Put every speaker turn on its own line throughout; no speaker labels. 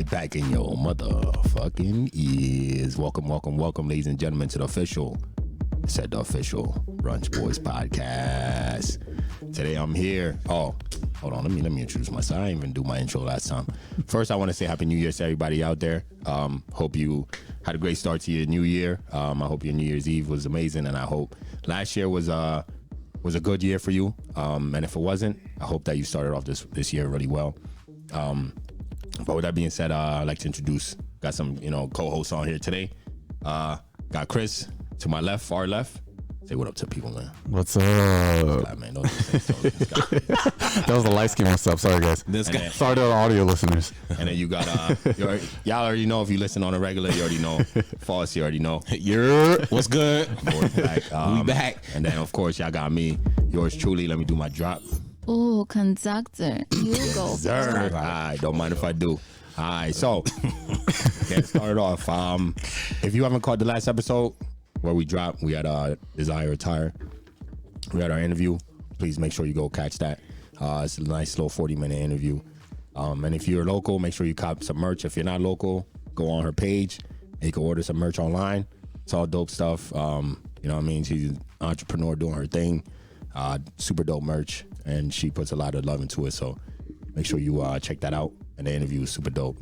right back in your motherfucking ears. Welcome, ladies and gentlemen, to the official Brunch Boys podcast. Today I'm here. Oh, hold on. Let me introduce myself. I didn't even do my intro last time. First, I want to say Happy New Year to everybody out there. Hope you had a great start to your new year. I hope your New Year's Eve was amazing, and I hope last year was a good year for you. And if it wasn't, I hope that you started off this year really well. But with that being said, I'd like to introduce, got some, co-hosts on here today. Got Chris to my left, far left. Say what up to people, man.
What's up?
Guy, man.
That was a light skin mess up. Sorry, guys. Sorry to the audio listeners.
And then you got, y'all already know if you listen on a regular, you already know. False, you already know.
What's good?
Back.
We back.
And then, of course, y'all got me, yours truly. Let me do my drop.
Oh, conductor, you go.
Sir. All right, don't mind if I do. All right, so get started off. If you haven't caught the last episode where we dropped, we had Desire Attire. We had our interview. Please make sure you go catch that. It's a nice little 40-minute interview. And if you're local, make sure you cop some merch. If you're not local, go on her page and you can order some merch online. It's all dope stuff. You know what I mean? She's an entrepreneur doing her thing. Super dope merch, and she puts a lot of love into it. So make sure you check that out. And the interview is super dope.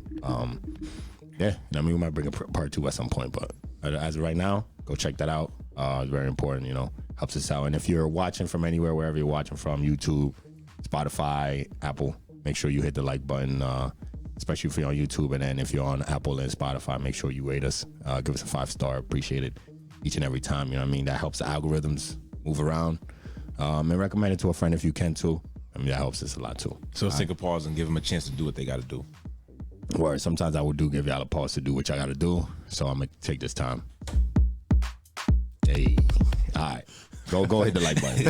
Yeah, I mean, we might bring a part 2 at some point, but as of right now, go check that out. It's very important, helps us out. And if you're watching from anywhere, wherever you're watching from, YouTube, Spotify, Apple, make sure you hit the like button, especially if you're on YouTube. And then if you're on Apple and Spotify, make sure you rate us, give us a 5-star. Appreciate it each and every time. You know what I mean? That helps the algorithms move around. And recommend it to a friend if you can too. I mean, that helps us a lot too.
So let's take a pause and give them a chance to do what they got to do.
Or sometimes I will give y'all a pause to do what y'all got to do. So I'm going to take this time. Hey, all right. Go hit the like button.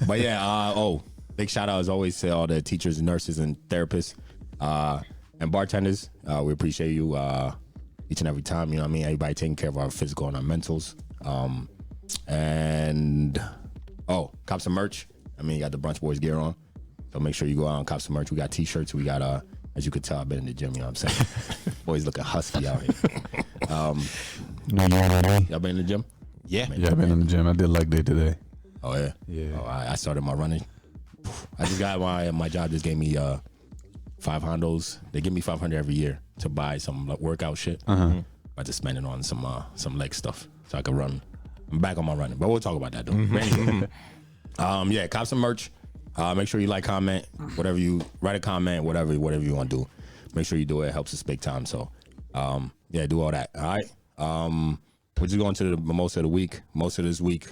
But yeah, big shout out as always to all the teachers and nurses and therapists and bartenders. We appreciate you each and every time. You know what I mean? Everybody taking care of our physical and our mentals. And cop some merch. I mean, you got the Brunch Boys gear on, so make sure you go out and cop some merch. We got t-shirts. We got as you could tell, I've been in the gym. You know what I'm saying? Boys looking husky out here. Y'all been in the gym?
Yeah,
I've been in the gym. I did leg day today.
Oh yeah. I started my running. I just got my job just gave me 5 hondos. They give me 500 every year to buy some workout shit. I just spend it on some leg stuff so I can run. I'm back on my running, but we'll talk about that though. Anyway, cop some merch. Make sure you like, comment, whatever you write a comment, whatever you want to do. Make sure you do it. It helps us big time. So, do all that. All right. We're just going to the Mimosa of the week. Most of this week,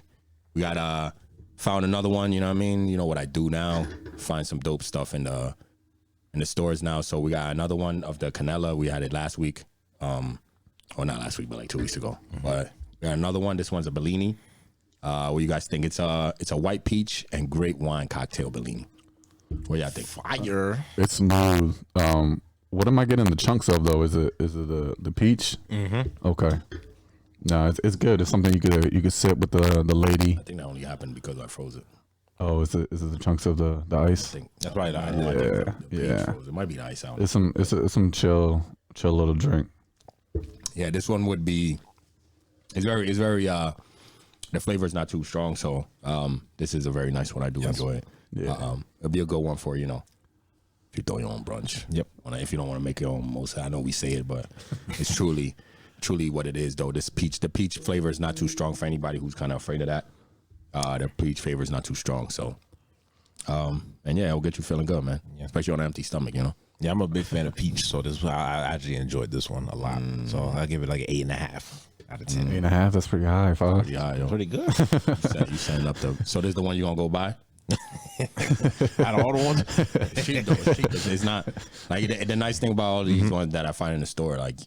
we got found another one. You know what I mean? You know what I do now? Find some dope stuff in the stores now. So we got another one of the Canela. We had it last week. Not last week, but like 2 weeks ago. But we got another one. This one's a Bellini. What you guys think? It's a white peach and grape wine cocktail Bellini. What y'all think?
Fire.
It's smooth. What am I getting the chunks of though? Is it the peach? Mm-hmm. Okay. No, it's good. It's something you could sip with the lady.
I think that only happened because I froze it.
Oh, is it the chunks of the ice?
I think that's right.
Yeah.
Froze. It might be the ice out.
It's some chill little drink.
Yeah, this one would be. It's very. The flavor is not too strong, so this is a very nice one. I do enjoy it.
Yeah.
It'll be a good one for if you throw your own brunch.
Yep.
If you don't want to make your own mimosa, I know we say it, but it's truly what it is though. The peach flavor is not too strong for anybody who's kind of afraid of that. The peach flavor is not too strong, so it'll get you feeling good, man. Yeah. Especially on an empty stomach,
Yeah, I'm a big fan of peach, so I actually enjoyed this one a lot. So I give it like an 8.5 out of 10.
8.5. That's pretty high. 5.
Pretty high, yo.
Pretty good.
You setting up so this is the one you gonna go buy?
Out of all the ones,
it's cheap though. It's cheap. It's not like the nice thing about all these ones that I find in the store, like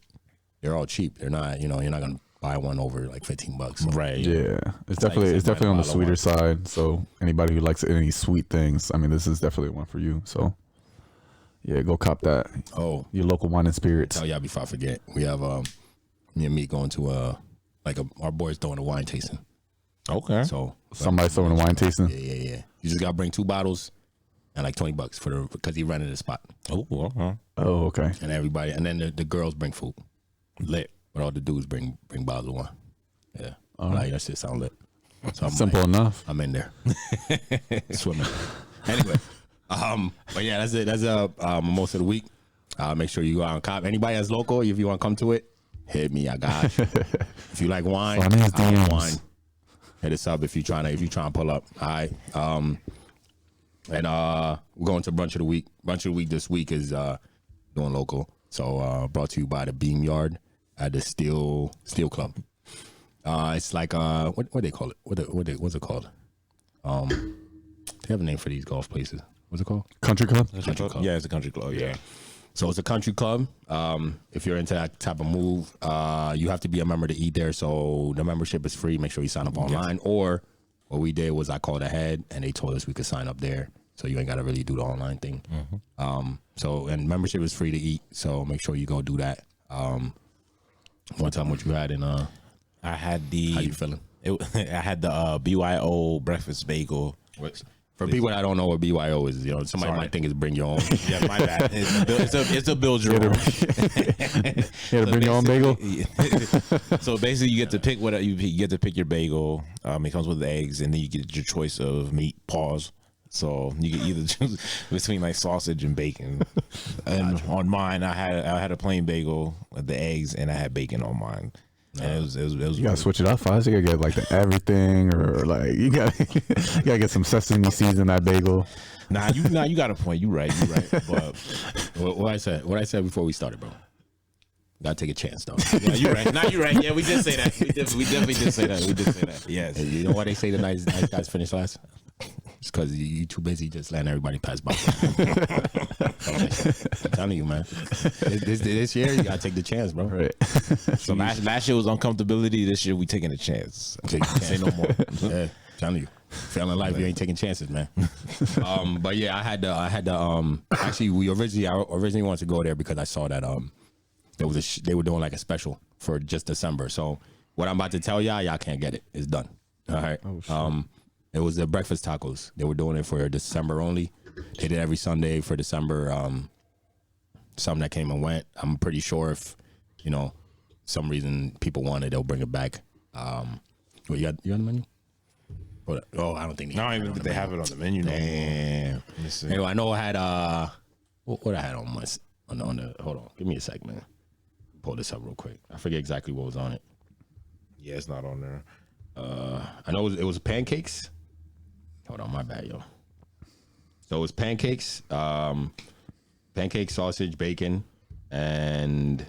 they're all cheap. They're not, you're not gonna buy one over like $15. So.
Right.
Yeah. It's definitely on the sweeter side. So anybody who likes any sweet things, I mean, this is definitely one for you. So yeah, go cop that.
Oh,
your local wine and spirits.
Tell y'all before I forget, we have me and me going to our boys doing a wine tasting.
Okay.
So
somebody's throwing a wine tasting.
Yeah. You just gotta bring 2 bottles. and like $20 because he rented a spot.
Oh,
Oh, okay.
And everybody, and then the girls bring food, lit. But all the dudes bring bottles of wine. Yeah, like that shit sound lit. So I'm
Simple
like,
enough.
I'm in there swimming. Anyway, but yeah, that's it. That's Mimosa of the week. Make sure you go out and cop. Anybody that's local, if you want to come to it, hit me. I got you. If you like wine,
Funny as
I like
DMs.
wine. Hit us up if you trying to pull up. All right. And we're going to brunch of the week. Brunch of the week this week is doing local. So brought to you by the Beam Yard at the Steel Club. It's like what they call it? What's it called? They have a name for these golf places. What's it called?
Country club.
Country club.
Yeah, it's a country club. Yeah.
So it's a country club. If you're into that type of move, you have to be a member to eat there. So the membership is free. Make sure you sign up online. Or what we did was I called ahead and they told us we could sign up there. So you ain't got to really do the online thing. And membership is free to eat. So make sure you go do that. One time what you had in
I had the.
how you feeling?
I had the BYO breakfast bagel.
For people that don't know what BYO is, somebody
Sorry.
might think it's bring your own.
Yeah, my bad. It's a build your own.
You had to bring your own bagel.
So basically, you get to pick what you get to pick your bagel. It comes with eggs, and then you get your choice of meat. Pause. So you can either choose between like sausage and bacon. And on mine, I had a plain bagel with the eggs, and I had bacon on mine. And it was
You gotta switch it up, Faz. You gotta get like the everything, or like you gotta get some sesame seeds in that bagel.
Nah, you got a point. You right. But
what I said before we started, bro. Gotta take a chance, though.
yeah, you right. Nah, you right. Yeah, we did say that. We definitely did say that. We did say that. Yes.
You know why they say the nice guys finish last? It's because you too busy just letting everybody pass by. I'm telling you, man. This year, you gotta take the chance, bro.
Right.
So last year was uncomfortability. This year we taking a chance. Say no more.
Yeah, telling you. Failing life, you ain't taking chances, man. But yeah, I had the actually I originally wanted to go there because I saw that there was they were doing like a special for just December. So what I'm about to tell y'all can't get it. It's done. All right.
Oh, shit.
It was the breakfast tacos. They were doing it for December only. They did every Sunday for December. Some that came and went. I'm pretty sure if some reason people want it, they'll bring it back. What you got the menu? What? Oh, I don't think
I don't even think they have it on the menu.
Damn.
Let me see.
Anyway, I know I had what I had on my on the hold on, give me a sec, man. Pull this up real quick. I forget exactly what was on it.
Yeah, it's not on there.
I know it was pancakes. Hold on, my bad, yo. So it was pancakes, sausage, bacon, and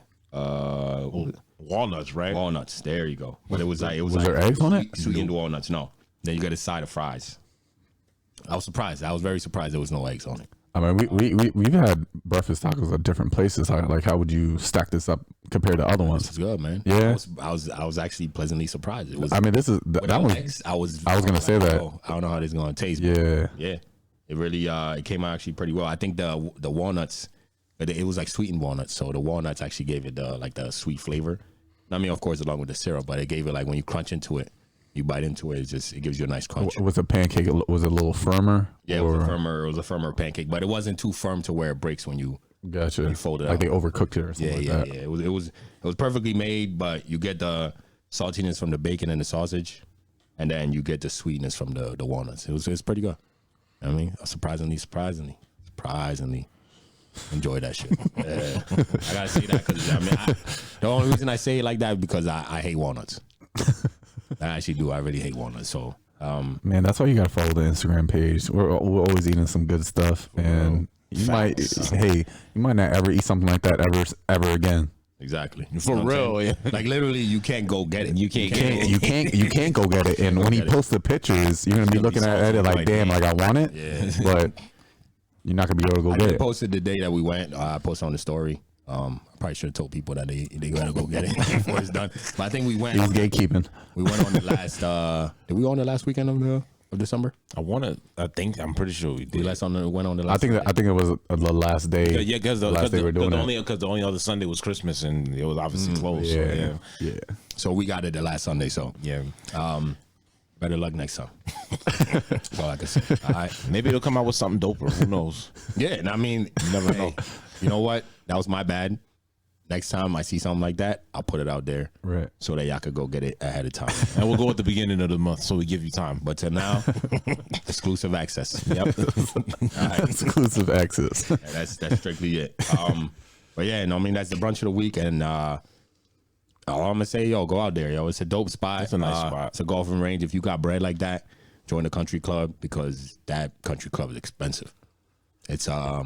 Walnuts, right?
walnuts. There you go. But it was like
there eggs on it?
Sweetened walnuts. No. Then you got a side of fries. I was surprised. I was very surprised there was no eggs on it.
I mean, we've had breakfast tacos at different places. How would you stack this up compared to other ones?
It's good, man.
Yeah.
I was actually pleasantly surprised. It was.
I mean, this is that
without
was.
eggs, I was
gonna say that.
I don't know how this is gonna taste. But
Yeah.
yeah. It really it came out actually pretty well. I think the walnuts, it was like sweetened walnuts, so the walnuts actually gave it the sweet flavor. I mean, of course, along with the syrup, but it gave it like when you crunch into it, you bite into it, it gives you a nice crunch.
Was the pancake? Was it a little firmer?
Yeah, it was a firmer pancake, but it wasn't too firm to where it breaks when you
Gotcha.
you fold it
like
out.
they overcooked it or something
yeah,
like
yeah,
that.
yeah. It was perfectly made, but you get the saltiness from the bacon and the sausage, and then you get the sweetness from the walnuts. It was pretty good. I mean, surprisingly enjoy that shit. Yeah. I gotta say that because the only reason I say it like that is because I hate walnuts. I actually do. I really hate walnuts. So
Man, that's why you gotta follow the Instagram page. We're always eating some good stuff, and you might not ever eat something like that ever again.
exactly.
For
You know what I'm
real,
saying?
yeah.
Like literally, you can't go get it.
You can't get it.
You can't go get it. And when he posts the pictures, you're gonna be looking at it like, damn, like I want it,
Yeah.
but you're not gonna be able to go
I
get
just
it.
posted the day that we went. I posted on the story. I probably should have told people that they gotta go get it before it's done. But I think we went.
He's gatekeeping.
We went on the last. Did we go on the last weekend of December?
I'm pretty sure we
We
did.
went on the last.
I think it was the last day.
Yeah, because the
last day we're doing it.
only other Sunday was Christmas and it was obviously closed.
Yeah,
So
yeah.
So we got it the last Sunday. So
yeah.
Better luck next time. That's all I can say. All right.
Maybe it'll come out with something doper. Who knows?
Yeah, and I mean,
You never know.
you know what? That was my bad. Next time I see something like that, I'll put it out there
Right.
so that y'all could go get it ahead of time.
And we'll go at the beginning of the month, so we give you time.
But till now, exclusive access.
Yep.
All right.
Exclusive access.
Yeah, that's strictly it. But yeah, no, I mean that's the brunch of the week, and all I'm gonna say, yo, go out there, yo. It's a dope spot.
It's a nice spot.
It's a golfing range. If you got bread like that, join the country club because that country club is expensive. It's right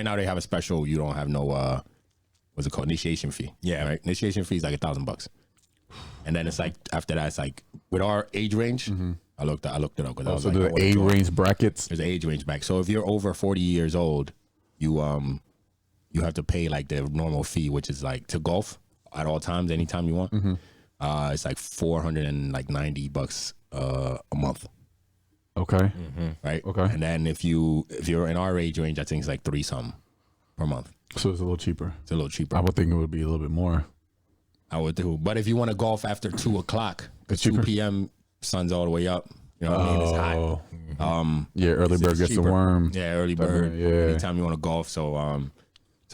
now they have a special. You don't have no what's it called, initiation fee.
Yeah.
Right. Initiation fee is like $1,000, and then it's like after that, it's like with our age range. I looked it up because I was
So
like,
the age range brackets.
there's an age range back. So if you're over 40 years old, you have to pay like the normal fee, which is like to golf at all times, anytime you want. It's like $490 a month,
Okay.
right?
Okay.
And then if you're in our age range, I think it's like $3 something per month.
So it's a little cheaper.
It's a little cheaper.
I would think it would be a little bit more.
I would do. But if you want to golf after 2 o'clock, because 2 p.m. sun's all the way up. You know what I mean? It's hot.
Yeah, early bird
It's
gets the
cheaper.
worm.
Yeah, early bird.
Yeah.
Anytime you want to golf. So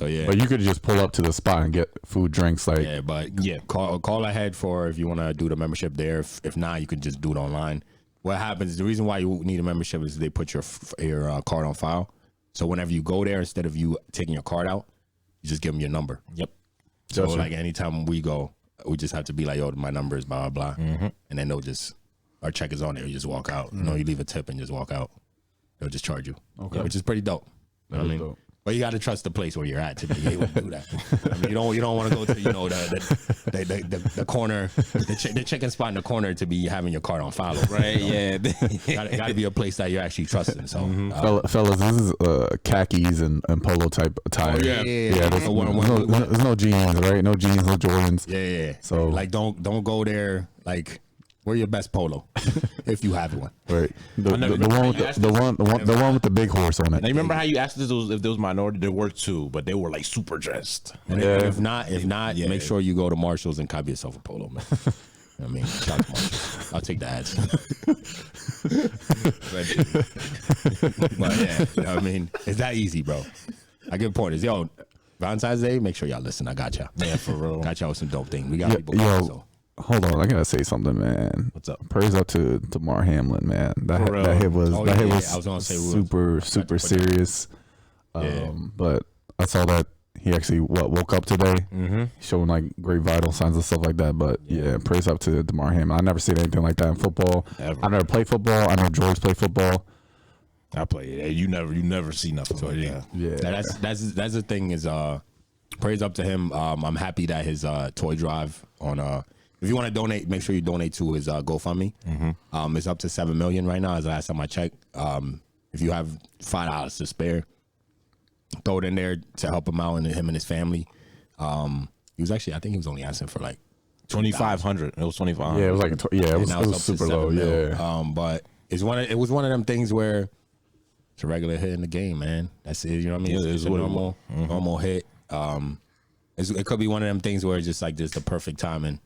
yeah.
But you could just pull up to the spot and get food, drinks. Like,
Yeah, but call ahead for if you want to do the membership there. If not, you can just do it online. What happens? The reason why you need a membership is they put your card on file. So whenever you go there, instead of you taking your card out, you just give them your number.
Yep.
So
Gotcha.
like anytime we go, we just have to be like, yo, my number is blah blah blah, and then our check is on there. You just walk out. You know, you leave a tip and just walk out. They'll just charge you.
Okay.
Which is pretty dope. You know what I mean?
dope.
But you got to trust the place where you're at to be able to do that. I mean, you don't want to go to the corner, the chicken spot in the corner to be having your card on file.
Right. Yeah.
Got to be a place that you're actually trusting. So
fellas, this is khakis and polo type attire.
yeah.
There's,
Mhm.
there's no jeans, right? No jeans, no Jordans.
yeah.
So-
like, don't go there. Like, wear your best polo if you have one.
Right. The
never-
one with
you asked
the one with the big horse on
Now
it.
you remember how you asked us if there was minority? There were two, but they were like super dressed.
And
Yeah.
if not,
Yeah.
make sure you go to Marshall's and copy yourself a polo, man. You know what I mean, shout out to Marshall. I'll take the ads. But yeah, you know what I mean, it's that easy, bro. I give pointers. Yo, Valentine's Day, make sure y'all listen. I got y'all.
Yeah, for real.
Got y'all with some dope things. We got
Yo,
people coming, so.
hold on, I gotta say something, man.
What's up?
Praise up to DAMAR HAMLIN, man. That
For real.
hit was
Oh,
that hit
yeah,
was
I was gonna say we
super serious. But I saw that he actually woke up today, showing like great vital signs and stuff like that. But yeah, praise up to DAMAR HAMLIN. I never seen anything like that in football.
Ever.
I never played football. I know George played football.
I play it. You never see nothing like that.
Yeah,
That's the thing is praise up to him. I'm happy that his toy drive on if you want to donate, make sure you donate to his GoFundMe. It's up to 7 million right now as last time I checked. If you have $5 to spare, throw it in there to help him out and him and his family. He was actually, I think he was only asking for like
2,500. It was 2,500.
yeah, it was like it
and now
was
it's up to
super
7
low.
mil.
Yeah,
But it was one of them things where it's a regular hit in the game, man. That's it. You know what I mean?
Yeah,
it's
it's
a
what it
normal hit. It could be one of them things where it's just like just the perfect timing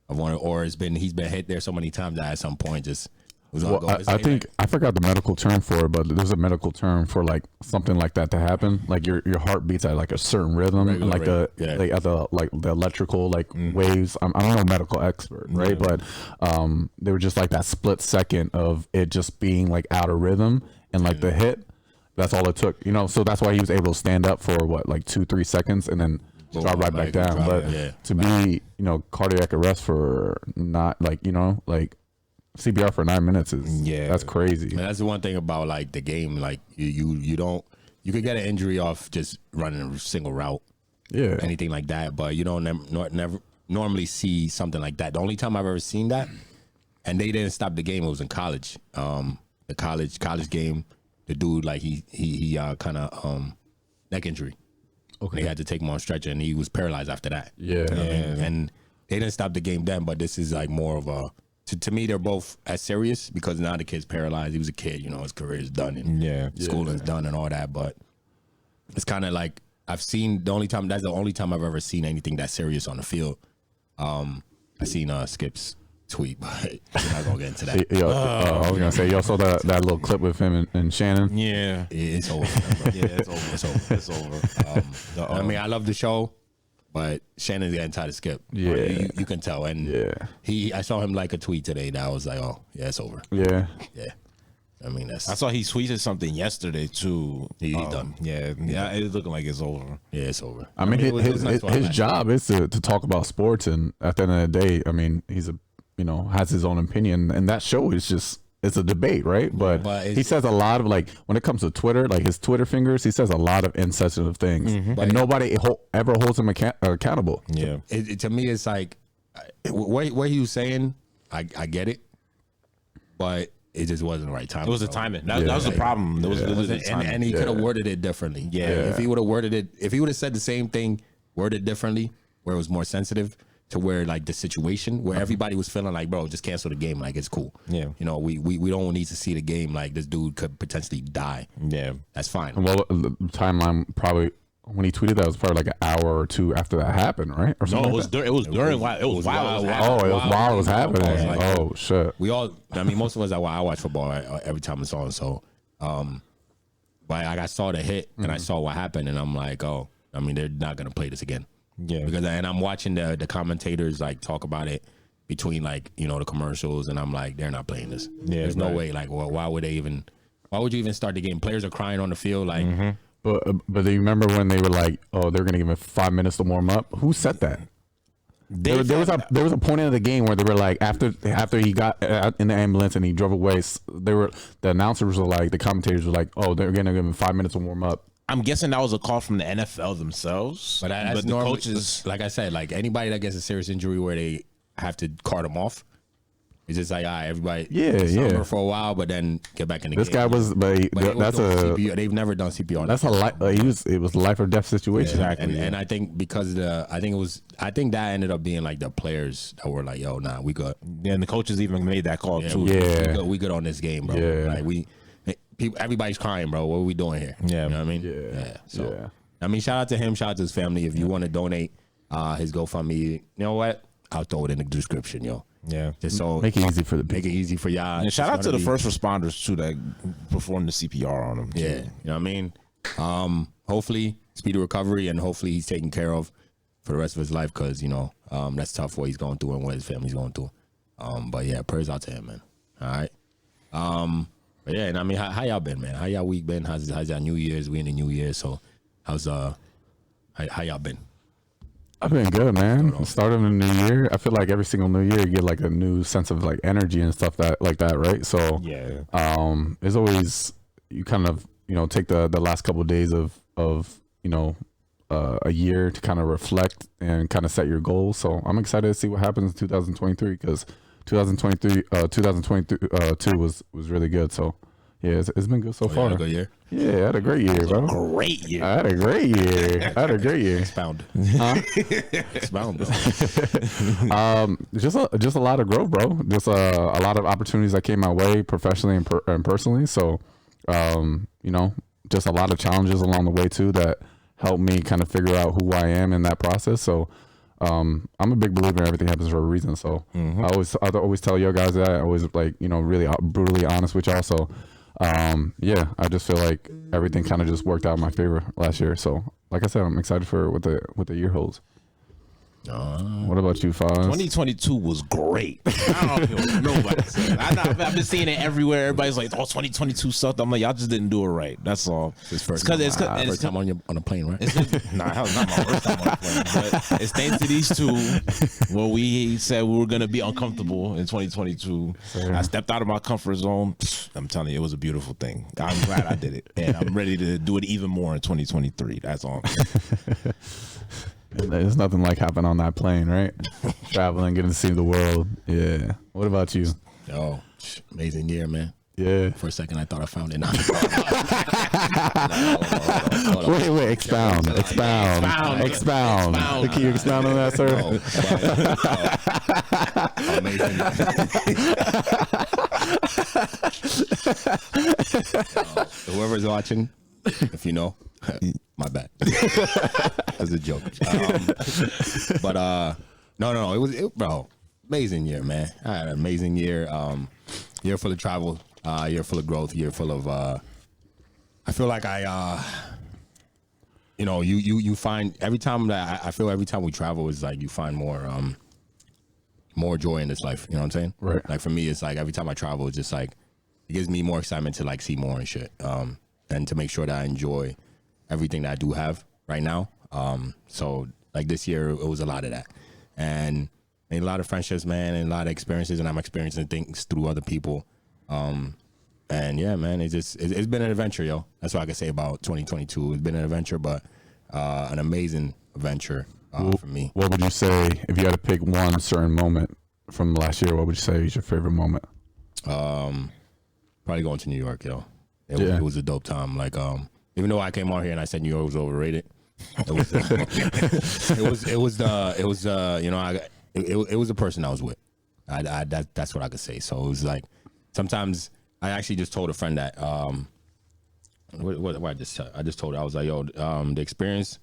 of one, or he's been hit there so many times that at some point just was
well, I think I forgot the medical term for it, but there's a medical term for like something like that to happen. Like your heart beats at like a certain rhythm, and like like at the electrical waves. I'm not a medical expert, right? But they were just like that split second of it just being like out of rhythm and like the hit. That's all it took, you know. So that's why he was able to stand up for what, like 2-3 seconds, and then drop right back down. But to be, you know, cardiac arrest for not like CPR for 9 minutes is that's crazy.
And that's the one thing about like the game. Like you could get an injury off just running a single route, anything like that. But you don't never normally see something like that. The only time I've ever seen that, and they didn't stop the game, it was in college. The college game. The dude, like he kind of neck injury. Okay. They had to take him on stretcher, and he was paralyzed after that.
Yeah.
And they didn't stop the game then, but this is like more of a. To me, they're both as serious because now the kid's paralyzed. He was a kid, you know, his career is done, and schooling's done, and all that. But it's kind of like that's the only time I've ever seen anything that serious on the field. I seen Skip's tweet, but we're not gonna get into that.
I was gonna say, y'all saw that little clip with him and Shannon.
Yeah,
It's over. Bro.
yeah, it's over. It's over.
I mean, I love the show, but Shannon's getting tired of Skip.
Yeah.
You can tell. And I saw him like a tweet today that I was like, oh, yeah, it's over.
Yeah.
Yeah. I mean,
I saw he tweeted something yesterday too.
He's done.
Yeah, it's looking like it's over.
Yeah, it's over.
I mean,
it was nice
his job is to talk about sports, and at the end of the day, I mean, he's has his own opinion, and that show is just. It's a debate, right? But he says a lot of, like, when it comes to Twitter, like his Twitter fingers, he says a lot of insensitive things, and nobody ever holds him accountable.
Yeah.
To me, it's like what he was saying. I get it, but it just wasn't the right time.
It was the timing. That was the problem. It was the timing.
And he could have worded it differently.
Yeah.
If he would have worded it, if he would have said the same thing, worded differently, where it was more sensitive to where, like, the situation where everybody was feeling like, bro, just cancel the game, like, it's cool.
Yeah.
You know, we don't need to see the game, like, this dude could potentially die.
Yeah.
That's fine.
Well, the timeline probably when he tweeted that was probably like an hour or two after that happened, right? Or
No, it was during. It was while it was happening.
Oh, it was while it was happening.
Like,
oh shit.
We all, I mean, most of us, I watch football every time it's on. So, but I saw the hit and I saw what happened, and I'm like, oh, I mean, they're not gonna play this again.
Yeah.
Because, and I'm watching the commentators like talk about it between, like, you know, the commercials, and I'm like, they're not playing this.
Yeah,
there's no way. Like, well, why would you even start the game? Players are crying on the field, like.
But do you remember when they were like, oh, they're gonna give him 5 minutes to warm up? Who said that? There was a point in the game where they were like, after he got in the ambulance and he drove away, the announcers were like, the commentators were like, oh, they're gonna give him 5 minutes to warm up.
I'm guessing that was a call from the NFL themselves.
But that's
the
normally,
coaches,
like I said, like anybody that gets a serious injury where they have to cart them off, it's just like, all right, everybody, suffer for a while, but then get back in the game.
This guy was,
they've never done CPR.
That's it was a life or death situation.
Yeah, exactly. And I think because I think that ended up being like the players that were like, yo, nah, we good.
Yeah, and the coaches even made that call too.
We good on this game, bro.
Yeah.
Like everybody's crying, bro. What are we doing here?
Yeah.
You know what I mean?
Yeah.
So, I mean, shout out to him. Shout out to his family. If you want to donate his GoFundMe, you know what? I'll throw it in the description, yo.
Yeah.
Just so
Make it easy for the people.
Make it easy for y'all.
And shout out to the first responders too that performed the CPR on him. Too.
Yeah. You know what I mean? Hopefully speedy recovery, and hopefully he's taken care of for the rest of his life, because, you know, that's tough what he's going through and what his family's going through. But yeah, prayers out to him, man. All right. But yeah, and I mean, how y'all been, man? How y'all week been? How's y'all New Year's? We in the New Year, so how's how y'all been?
I've been good, man. Start of the new year. I feel like every single new year you get like a new sense of like energy and stuff like that, right? So it's always, you kind of, you know, take the last couple of days of you know, a year to kind of reflect and kind of set your goals. So I'm excited to see what happens in 2023, because 2022 was really good. So yeah, it's been good so far.
You had a good year?
Yeah, I had a great year, bro.
Great year.
I had a great year.
Expound. Expound, bro.
Just a lot of growth, bro. Just a lot of opportunities that came my way professionally and personally. So, you know, just a lot of challenges along the way too that helped me kind of figure out who I am in that process. So, I'm a big believer in everything happens for a reason. So I always tell you guys that. I always, like, you know, really brutally honest with y'all. So, yeah, I just feel like everything kind of just worked out in my favor last year. So, like I said, I'm excited for what the year holds. What about you, Foz?
2022 was great. I don't know what nobody said. I've been seeing it everywhere. Everybody's like, "Oh, 2022 sucked." I'm like, y'all just didn't do it right. That's all.
It's first time on a plane, right?
Nah, hell, not my first time on a plane. But it's thanks to these two where we said we were gonna be uncomfortable in 2022. I stepped out of my comfort zone. I'm telling you, it was a beautiful thing. I'm glad I did it, and I'm ready to do it even more in 2023. That's all.
There's nothing like hopping on that plane, right? Traveling, getting to see the world. Yeah. What about you?
Oh, amazing year, man.
Yeah.
For a second, I thought I found it. No.
Wait. Expound. Can you expound on that, sir?
Amazing. Whoever's watching, if you know, my bad. That's a joke. But no, it was bro. amazing year, man. I had an amazing year. Year full of travel, year full of growth, year full of. I feel like you find every time that I feel every time we travel is like you find more joy in this life. You know what I'm saying?
Right.
Like for me, it's like every time I travel, it's just like it gives me more excitement to like see more and shit, and to make sure that I enjoy everything that I do have right now. So like this year, it was a lot of that, and a lot of friendships, man, and a lot of experiences, and I'm experiencing things through other people. And yeah, man, it's been an adventure, yo. That's what I can say about 2022. It's been an adventure, but an amazing adventure for me.
What would you say if you had to pick one certain moment from last year? What would you say is your favorite moment?
Probably going to New York, yo. It was a dope time. Like, even though I came on here and I said New York was overrated, it was it was the person I was with. That's what I could say. So it was like sometimes I actually just told a friend that what I just told her, I was like, yo, the experience,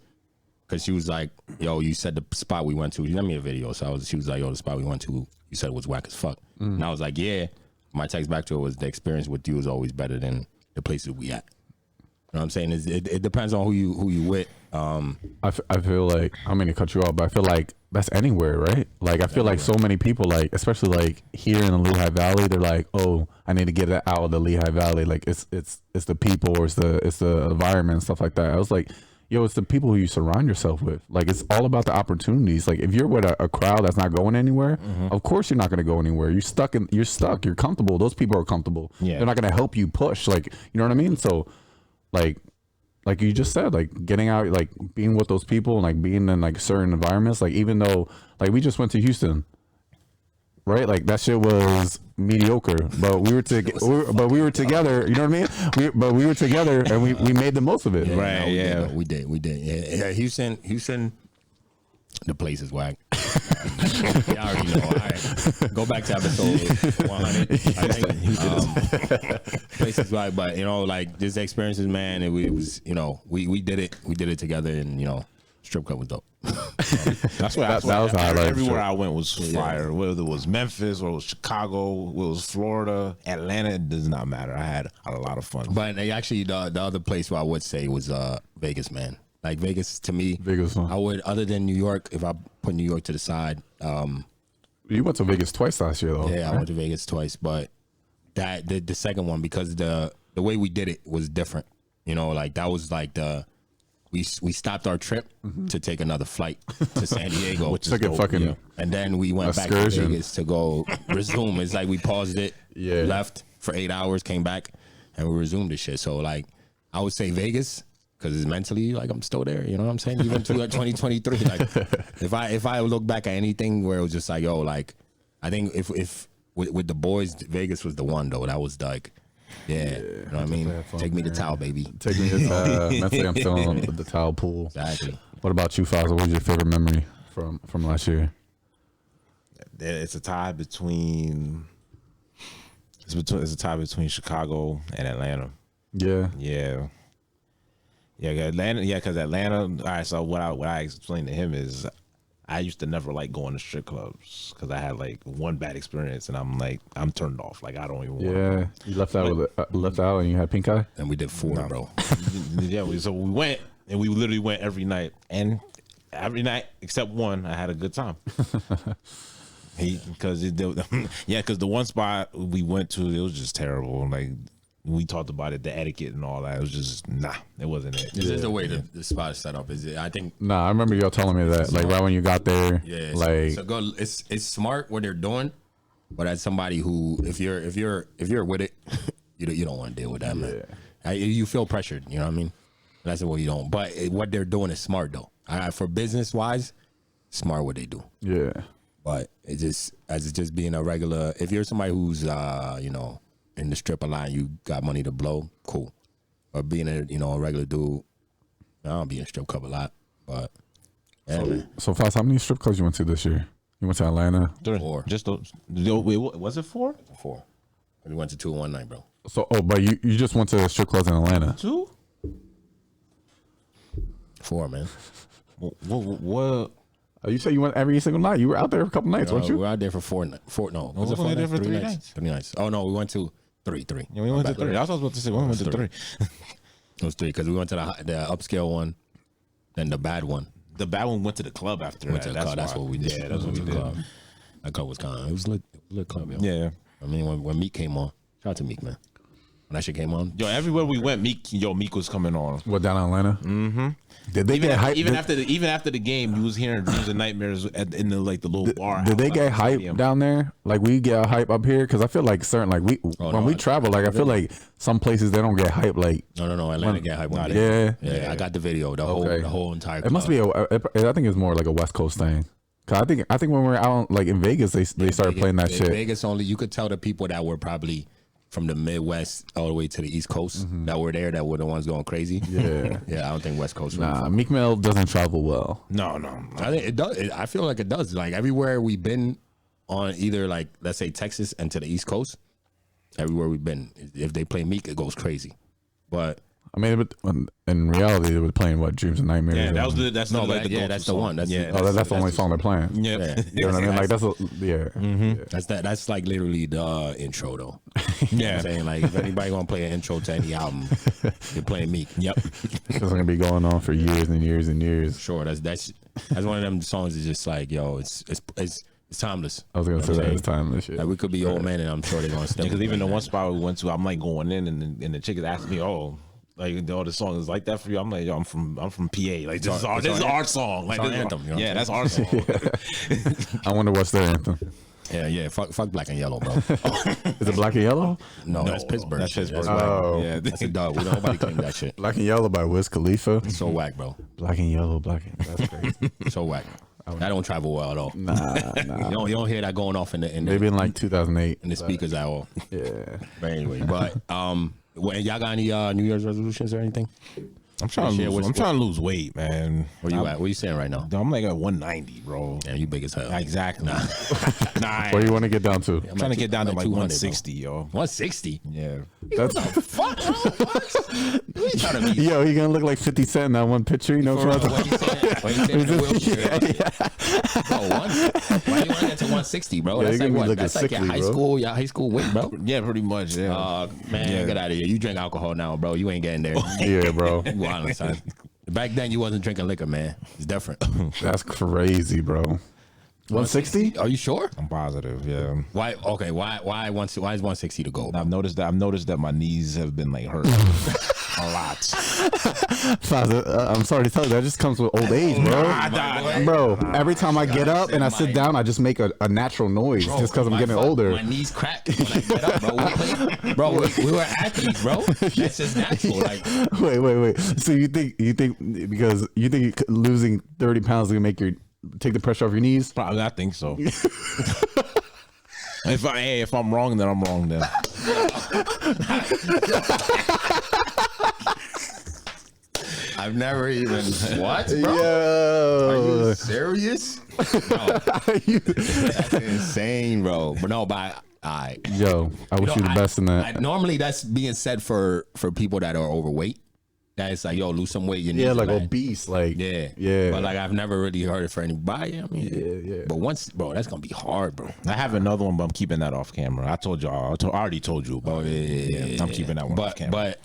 because she was like, yo, you said the spot we went to, you sent me a video, so she was like, yo, the spot we went to, you said it was whack as fuck. And I was like, yeah. My text back to her was, the experience with you is always better than the places we at. You know what I'm saying? It depends on who you with.
I feel like, I mean to cut you off, but I feel like that's anywhere, right? Like I feel like so many people, like especially like here in the Lehigh Valley, they're like, oh, I need to get it out of the Lehigh Valley. Like it's the people, or it's the environment and stuff like that. I was like, yo, it's the people who you surround yourself with. Like it's all about the opportunities. Like if you're with a crowd that's not going anywhere, of course you're not going to go anywhere. You're stuck. You're comfortable. Those people are comfortable.
Yeah.
They're not going to help you push. Like, you know what I mean? So like you just said, like getting out, like being with those people, and like being in like certain environments, like even though like we just went to Houston, right? Like that shit was mediocre, but we were together. You know what I mean? We were together, and we made the most of it.
Right? Yeah,
we did. Yeah, Houston. The place is whack. I already know. All right. Go back to episode 100. I think. Place is whack, but like this experiences, man. It was, we did it. We did it together, and strip club was dope.
That's what that was. Everywhere I went was fire. Whether it was Memphis or it was Chicago, whether it was Florida, Atlanta, it does not matter. I had a lot of fun.
But actually, the other place where I would say was Vegas, man. Like Vegas, to me,
Fun.
I would, other than New York, if I put New York to the side.
You went to Vegas twice last year, though.
Yeah,
right?
I went to Vegas twice, but that the second one, because the way we did it was different. Like that was like we stopped our trip to take another flight to San Diego,
which is dope,
and then we went back to Vegas to go resume. It's like we paused it, left for 8 hours, came back, and we resumed the shit. So like I would say Vegas. Because it's mentally, like, I'm still there, you know what I'm saying? Even to 2023, like, if I look back at anything where it was just like, yo, like, I think if with the boys, Vegas was the one, though. That was like, you know what I mean? Take me to towel, baby.
Take me to towel. Mentally, I'm still on the towel pool.
Exactly.
What about you, Fazza? What was your favorite memory from last year?
It's a tie between Chicago and Atlanta.
Yeah.
Yeah, Atlanta. Yeah, because Atlanta. All right. So what I explained to him is, I used to never like going to strip clubs because I had like one bad experience, and I'm turned off. Like I don't even.
Yeah, you left out and you had pink eye.
And we did 4, bro.
Yeah, so we went, and we literally went every night, and every night except one, I had a good time. Because the one spot we went to, it was just terrible. Like. We talked about it, the etiquette and all that. It was just it wasn't it.
Is this the way the spot is set up? Is it? I think.
Nah, I remember y'all telling me that, like right when you got there.
Yeah,
like
it's smart what they're doing, but as somebody who, if you're with it, you don't want to deal with that, man. You feel pressured. You know what I mean? That's what you don't. But what they're doing is smart though. For business wise, smart what they do.
Yeah. But
it's just being a regular. If you're somebody who's in the stripper line, you got money to blow, cool. But being a regular dude, I don't be in strip club a lot. But
so Foss, how many strip clubs you went to this year? You went to Atlanta?
4. Just was it 4?
4. We went to 2 in one night, bro.
So but you just went to strip clubs in Atlanta?
2?
4, man.
What?
You said you went every single night. You were out there for a couple nights, weren't you?
We were out there for four. No, was it
only
4
there
nights?
for
3
3
nights.
nights.
3 nights. Oh no, we went to three.
Yeah, we went to 3. I was about to say we went to 3.
It was 3 because we went to the upscale one, then the bad one.
The bad one went to the club after
Went
that.
to the club. That's what we did.
Yeah, that's what we did.
That club was kind of. It was lit club. Yo.
Yeah.
I mean, when Meek came on, shout out to Meek, man. When that shit came on,
Yo, everywhere we went, Meek was coming on.
What, down in Atlanta? Mm-hmm. Did they get hype?
Even after the game, you was hearing dreams and nightmares in the little bar.
Did they get hype down there? Like we get hype up here? Because I feel like when we travel, like I feel like some places they don't get hype. Like
no, Atlanta get hype. Yeah. I got the video. The whole entire.
It must be I think it's more like a West Coast thing. Cause I think when we were out like in Vegas, they started playing that shit.
Vegas only you could tell the people that were probably from the Midwest all the way to the East Coast that were there that were the ones going crazy.
Yeah,
yeah. I don't think West Coast.
Nah, Meek Mill doesn't travel well.
No.
I think it does. I feel like it does. Like everywhere we've been on, either like let's say Texas and to the East Coast, everywhere we've been, if they play Meek, it goes crazy. But
I mean, in reality, they were playing what Dreams and Nightmares.
Yeah, that's the
that's the one. That's
the only song they're playing.
Yeah,
you know what I mean? Like
That's like literally the intro though.
Yeah,
you know what I'm saying, like if anybody gonna play an intro to any album, you're playing Meek. Yep,
it's gonna be going on for years and years and years.
Sure, that's one of them songs. Is just like yo, it's timeless.
I was gonna say that it's timeless. Shit.
Like we could be old men, and I'm sure they're gonna step.
Because even the one spot we went to, I'm like going in, and the chick is asking me, "Oh, like the song is like that for you?" I'm like, "Yo, I'm from PA. Like this is our song. Like this
anthem. You know
yeah, that's our song."
I wonder what's their anthem.
Yeah. Fuck Black and Yellow, bro.
Is it Black and Yellow?
No, that's Pittsburgh.
That's Pittsburgh.
Oh,
yeah,
that's a dog. Nobody claimed that shit.
Black and Yellow by Wiz Khalifa.
So whack, bro.
Black and Yellow, that's crazy.
So whack. That don't travel well at all.
Nah.
You don't hear that going off in the
maybe in like 2008
in the speakers at all.
Yeah.
But anyway, y'all got any New Year's resolutions or anything?
I'm trying to lose weight, man.
Where you at? What you saying right now?
I'm like at 190, bro.
Yeah, you big as hell.
Exactly. Nah.
Where you want to get down to?
I'm trying to get down to like 160, yo.
160?
Yeah.
That's
fuck, bro. What? You trying to be?
Yo, you gonna look like 50 Cent in that one picture? You know what I'm
What you saying in the wheelchair? Bro, why you want to get to 160, bro?
Yeah,
That's like what?
That's
like your high school weight, bro.
Yeah, pretty much. Yeah.
Man, get out of here. You drink alcohol now, bro. You ain't getting there.
Yeah, bro.
Wild, son. Back then, you wasn't drinking liquor, man. It's different.
That's crazy, bro. 160?
Are you sure?
I'm positive. Yeah.
Why? Okay. Why is 160 the goal?
I've noticed that my knees have been like hurt a lot.
Father, I'm sorry to tell you, that just comes with old age, bro. Bro, every time I get up and I sit down, I just make a natural noise just because I'm getting older.
My knees crack when I get up, bro. We were athletes, bro. That's just natural. Like,
wait. So you think because you think losing 30 pounds is gonna make take the pressure off your knees?
Probably, I think so. If I'm wrong, then I'm wrong. Then
I've never even what, bro?
Yo.
Are you serious? No. That's insane, bro. But no,
yo, I wish you the best in that.
Normally, that's being said for people that are overweight. That it's like, yo, lose some weight.
Yeah, like obese, like
yeah. But like, I've never really heard it for anybody. I mean,
yeah.
But bro, that's gonna be hard, bro.
I have another one, but I'm keeping that off camera. I told y'all. I already told you about it. Yeah. I'm keeping that one off camera.
But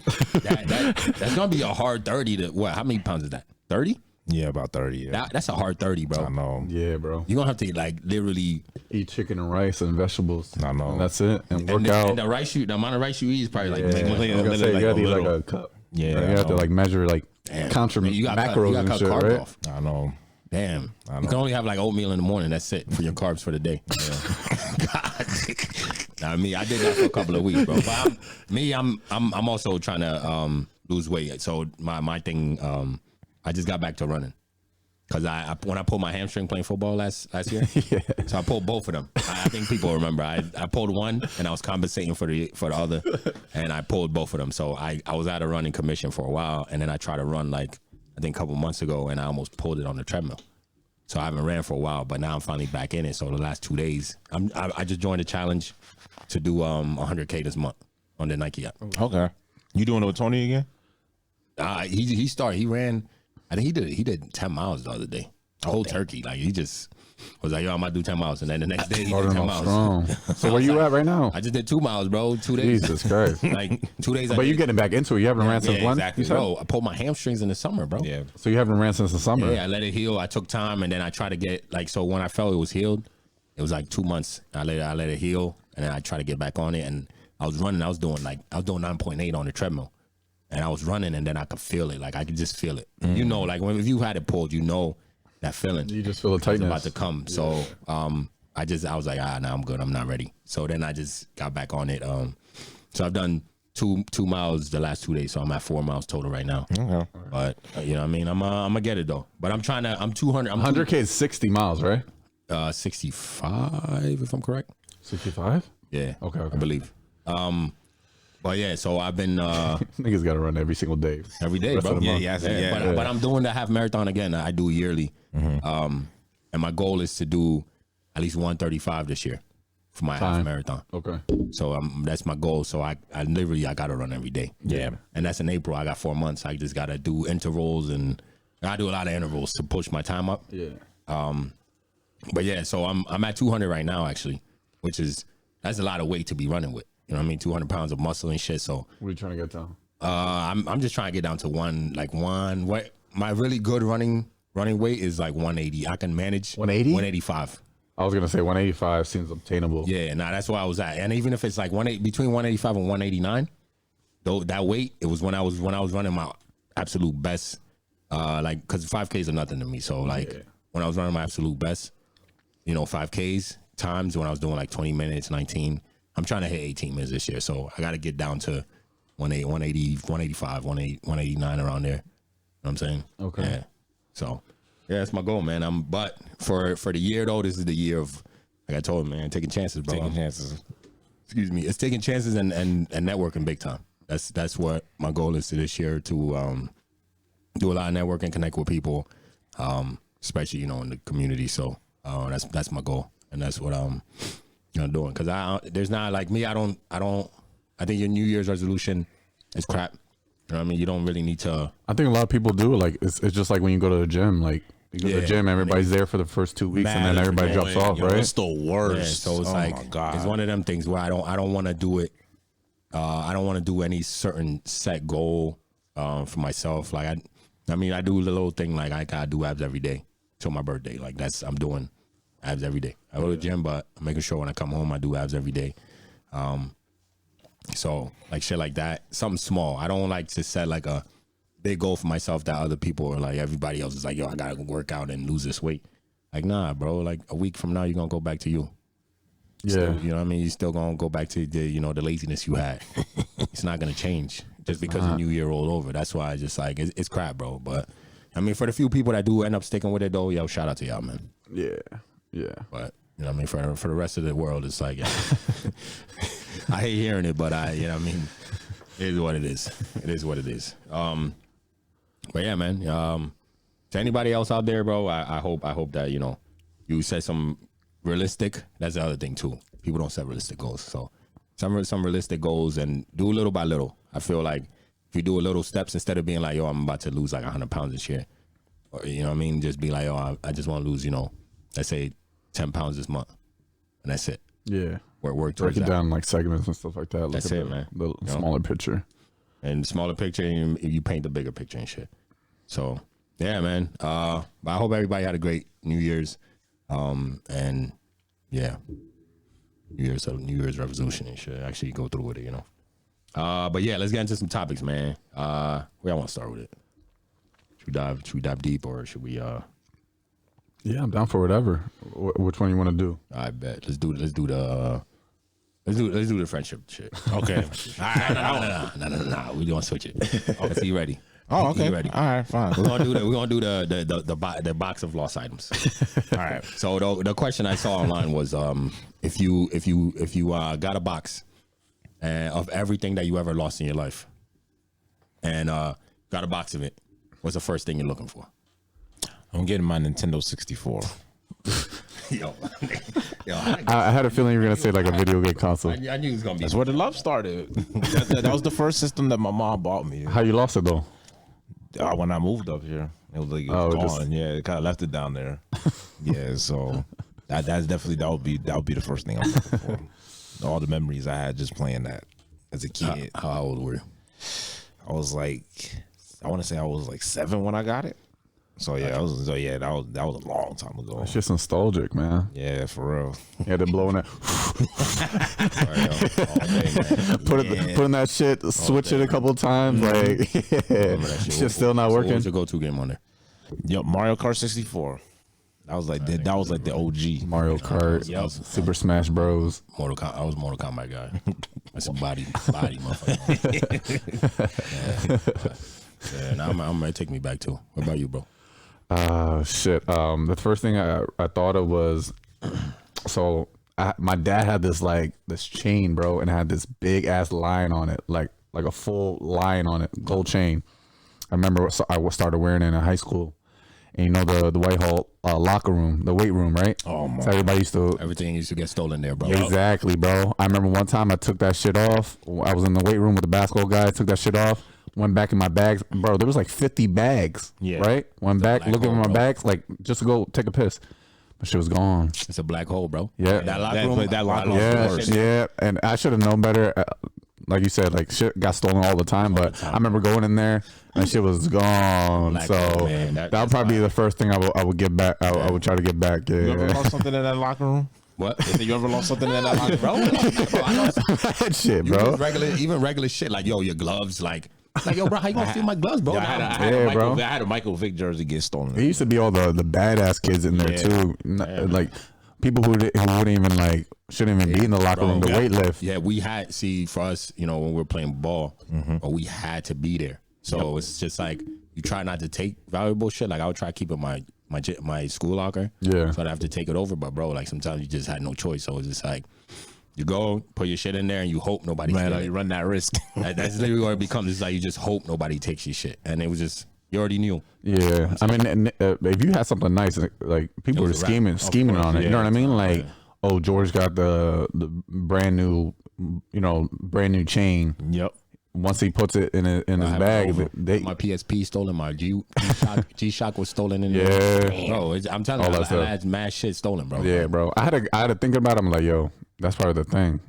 that's gonna be a hard 30 to what? How many pounds is that? 30?
Yeah, about 30. Yeah.
That's a hard 30, bro.
I know.
Yeah, bro.
You're gonna have to like literally
eat chicken and rice and vegetables.
I know.
And that's it. And work out.
And the amount of rice you eat is probably like
you gotta eat like a cup.
Yeah,
you have to like measure like macros and shit, right?
Off.
I know.
Damn. You can only have like oatmeal in the morning. That's it for your carbs for the day. Yeah. God. I did that for a couple of weeks, bro. But I'm also trying to lose weight. So my thing, I just got back to running. Cause when I pulled my hamstring playing football last year, so I pulled both of them. I think people remember. I pulled one and I was compensating for the other, and I pulled both of them. So I was out of running commission for a while, and then I tried to run like I think a couple months ago, and I almost pulled it on the treadmill. So I haven't ran for a while, but now I'm finally back in it. So the last 2 days, I just joined a challenge to do 100K this month on the Nike app.
Okay, you doing it with Tony again?
He started. He ran. I think he did 10 miles the other day. whole turkey. Like he just was like, yo, I'm about to do 10 miles, and then the next day he did
Starting
10
off
miles.
strong. So where you at right now?
I just did 2 miles, bro. 2 days.
Jesus Christ.
Like 2 days.
But you're getting back into it. You haven't ran since when?
Exactly,
You said?
bro. I pulled my hamstrings in the summer, bro.
Yeah.
So you haven't ran since the summer?
Yeah, I let it heal. I took time, and then I tried to get like, so when I felt it was healed, it was like 2 months. I let it heal, and then I tried to get back on it, and I was running. I was doing 9.8 on the treadmill, and I was running, and then I could feel it. Like I could just feel it. You know, like if you had it pulled, you know that feeling.
You just feel the
It's
tightness.
about to come. So I was like, nah, I'm good. I'm not ready. So then I just got back on it. So I've done two miles the last 2 days. So I'm at 4 miles total right now.
Okay.
But you know what I mean? I'm gonna get it though. But I'm 200.
100K is 60 miles, right?
65 if I'm correct.
65?
Yeah.
Okay.
I believe. But yeah, so I've been
Niggas got to run every single day.
every day,
Rest
bro.
of the month.
Yeah.
But I'm doing the half marathon again. I do yearly. And my goal is to do at least 135 this year for my half marathon.
Okay.
So that's my goal. So I literally got to run every day.
Yeah.
And that's in April. I got 4 months. I just got to do intervals, and I do a lot of intervals to push my time up.
Yeah.
But yeah, so I'm at 200 right now actually, that's a lot of weight to be running with. You know what I mean? 200 pounds of muscle and shit. So
What are you trying to get down?
I'm just trying to get down to one. What my really good running weight is like 180. I can manage
180?
185.
I was going to say 185 seems obtainable.
Yeah, nah, that's where I was at. And even if it's like between 185 and 189, though that weight, it was when I was running my absolute best. Like, cause 5Ks are nothing to me. So like when I was running my absolute best, 5Ks times when I was doing like 20 minutes, 19. I'm trying to hit 18 minutes this year. So I got to get down to 185, 189 around there. You know what I'm saying?
Okay.
Yeah. So yeah, that's my goal, man. But for the year though, this is the year of, like I told him, man, taking chances, bro.
Taking chances.
Excuse me. It's taking chances and networking big time. That's what my goal is to this year, to do a lot of networking, connect with people, especially in the community. So that's my goal, and that's what I'm doing. Because there's not like me. I think your New Year's resolution is crap. You know what I mean? You don't really need to.
I think a lot of people do. Like it's just like when you go to the gym. Like you go to the gym, everybody's there for the first 2 weeks, and then everybody drops off, right?
It's the worst.
Yeah, so it's
my God.
it's one of them things where I don't want to do it. I don't want to do any certain set goal for myself. Like I mean, I do the little thing like I gotta do abs every day till my birthday. Like I'm doing abs every day. I go to the gym, but I'm making sure when I come home I do abs every day. So like shit like that, something small. I don't like to set like a big goal for myself that other people are like, everybody else is like, yo, I gotta go work out and lose this weight. Like, nah, bro. Like a week from now, you're gonna go back to you.
Yeah.
Still, you know what I mean? You're still gonna go back to the laziness you had. It's not gonna change just because the new year rolled over. That's why I just like it's crap, bro. But I mean, for the few people that do end up sticking with it though, yo, shout out to y'all, man.
Yeah. Yeah.
But you know what I mean, for the rest of the world, it's like, yeah. I hate hearing it, but you know what I mean, it is what it is. It is what it is. But yeah, man. To anybody else out there, bro, I hope that you set some realistic. That's the other thing too. People don't set realistic goals. So some realistic goals and do little by little. I feel like if you do a little steps instead of being like, yo, I'm about to lose like 100 pounds this year, or you know what I mean, just be like, yo, I just want to lose, let's say 10 pounds this month, and that's it.
Yeah.
Work
Break
towards
it
that.
down like segments and stuff like that.
That's
Look at
it, man.
The smaller picture.
And smaller picture, and you paint the bigger picture and shit. So yeah, man. But I hope everybody had a great New Year's, and yeah, New Year's resolution and shit. Actually, go through with it, But yeah, let's get into some topics, man. Where I want to start with it. Should we dive deep, or should we?
Yeah, I'm down for whatever. Which one you want to do?
I bet. Let's do the friendship shit.
Okay.
No. We gonna switch it. Let's see, you ready?
Oh, okay.
You ready?
All right, fine.
We're gonna do the box of lost items.
All right.
So the question I saw online was if you got a box of everything that you ever lost in your life, and got a box of it, what's the first thing you're looking for?
I'm getting my Nintendo 64.
Yo,
I had a feeling you were gonna say like a video game console.
I knew it was gonna be.
That's where the love started. That was the first system that my mom bought me.
How you lost it though?
When I moved up here, It was like it was gone. Yeah, it kind of left it down there. Yeah, so that's definitely that would be the first thing I'm looking for. All the memories I had just playing that as a kid.
How old were you?
I was like, I want to say I was like 7 when I got it. So yeah, that was a long time ago.
It's just nostalgic, man.
Yeah, for real.
You had to blow in that. Putting that shit, switch it a couple times, like shit's still not working.
What was your go-to game on there?
Yo, Mario Kart 64. That was like the OG.
Mario Kart, Super Smash Bros.
Mortal Kombat. I was a Mortal Kombat guy. That's a body motherfucker. Yeah, now I'm ready to take me back too. What about you, bro?
Shit. The first thing I thought of was, so my dad had this chain, bro, and it had this big ass lion on it, like a full lion on it, gold chain. I remember I started wearing it in high school. And you know the White Hall locker room, the weight room, right?
Oh my!
So everybody
everything used to get stolen there, bro.
Exactly, bro. I remember one time I took that shit off. I was in the weight room with the basketball guy. I took that shit off. Went back in my bags, bro. There was like 50 bags. Yeah. Right. Went back, looking at my bags, like just to go take a piss. But shit was gone.
It's a black hole, bro.
Yeah.
That locker room.
Yeah. And I should have known better. Like you said, like shit got stolen all the time. But I remember going in there and shit was gone.
Black
so
hole, man.
that would probably be the first thing I would get back. I would try to get back. Yeah.
You ever lost something in that locker room?
What?
You ever lost something in that locker room?
That shit, bro.
Even regular shit, like yo, your gloves, like yo, bro, how you gonna steal my gloves, bro?
I had a Michael Vick jersey get stolen.
It used to be all the badass kids in there too, like people who wouldn't even shouldn't even be in the locker room to weight lift.
Yeah, we had for us, you know, when we were playing ball, but we had to be there. So it's just like you try not to take valuable shit. Like I would try to keep it my school locker.
Yeah.
So I'd have to take it over, but bro, like sometimes you just had no choice. So it's just like you go put your shit in there and you hope nobody.
You run that risk.
That's literally what it becomes. It's like you just hope nobody takes your shit, and it was just. You already knew.
Yeah, I mean, if you had something nice, like people were scheming on it. You know what I mean? Like, oh, George got the brand new chain.
Yep.
Once he puts it in his bag,
my PSP stolen, my G-Shock was stolen in
there.
Yeah, bro. I'm telling you, I had mad shit stolen, bro.
Yeah, bro. I had to think about it. I'm like, yo, that's part of the thing.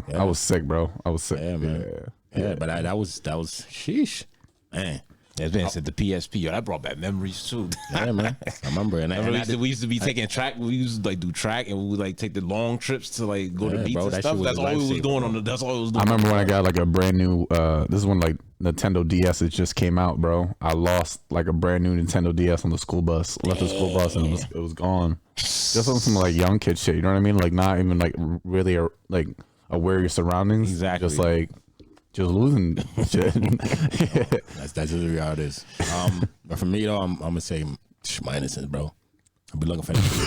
Yeah. I was sick, bro. I was sick.
Yeah, man. Yeah, but that was sheesh, man.
As Ben said, the PSP, yo, that brought back memories too.
Yeah, man. I remember.
We used to be taking track. We used to do track, and we would take the long trips to go to beats and stuff. That's all we was doing That's all we was doing.
I remember when I got a brand new. This is when Nintendo DS just came out, bro. I lost a brand new Nintendo DS on the school bus. Left the school bus and it was gone. Just on some young kid shit. You know what I mean? Not even really aware of your surroundings.
Exactly.
Just losing shit.
That's just really how it is. But for me though, I'm gonna say my innocence, bro. I've been looking for that shit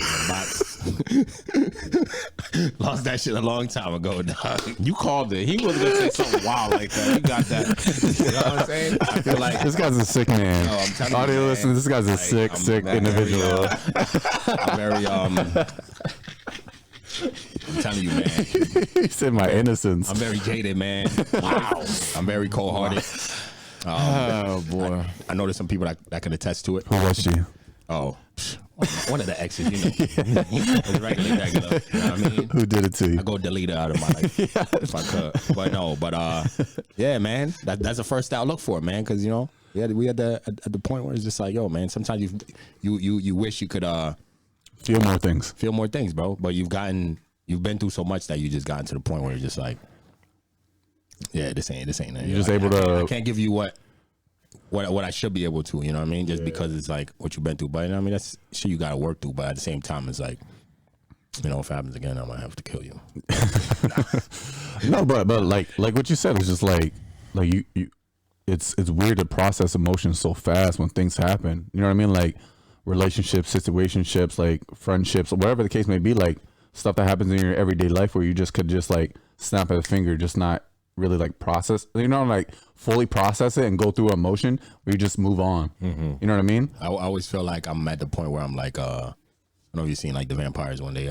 in the box. Lost that shit a long time ago, dog.
You called it. He wasn't gonna say something wild like that. You got that.
You know what I'm saying? I feel like
this guy's a sick man.
No, I'm telling
Audio
you,
listeners, this guy's a sick individual.
I'm telling you, man.
He said my innocence.
I'm very jaded, man. Wow. I'm very cold-hearted.
Oh, boy.
I know there's some people that can attest to it.
Who was she?
Oh, one of the exes, you know. regular. You know what I mean?
Who did it to you?
I go delete her out of my life if I could. But yeah, man. That's the first thing I look for, man, because, you know, we at the point where it's just like, yo, man, sometimes you wish you could
feel more things,
bro. But you've been through so much that you just gotten to the point where you're just like, yeah, this ain't it.
You're just able to.
I can't give you what I should be able to. You know what I mean? Just because it's what you've been through. But you know what I mean, that's shit you got to work through. But at the same time, it's like, you know, if it happens again, I might have to kill you.
No, but like what you said is just like you. It's weird to process emotions so fast when things happen. You know what I mean? Relationships, situationships, friendships, whatever the case may be, stuff that happens in your everyday life where you just could snap at a finger, just not really process, fully process it and go through emotion where you just move on. Mm-hmm. You know what I mean?
I always feel like I'm at the point where I'm I don't know if you've seen the vampires when they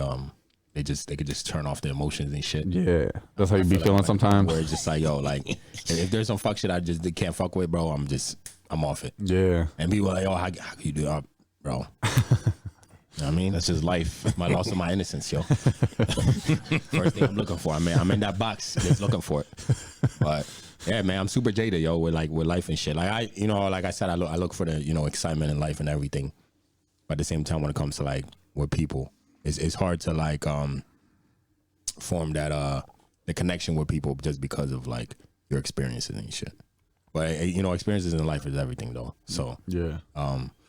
could just turn off the emotions and shit.
Yeah, that's how you be feeling sometimes.
Where it's just yo, if there's some fuck shit I just can't fuck with, bro, I'm just I'm off it.
Yeah.
And people are like, oh, how can you do that, bro? You know what I mean?
That's just life.
My loss of my innocence, yo. First thing I'm looking for. I'm in that box just looking for it. But yeah, man, I'm super jaded, yo, with life and shit. Like like I said, I look for the, excitement in life and everything. But at the same time, when it comes to like with people, it's hard to like form that the connection with people just because of like your experiences and shit. But experiences in life is everything though. So
Yeah.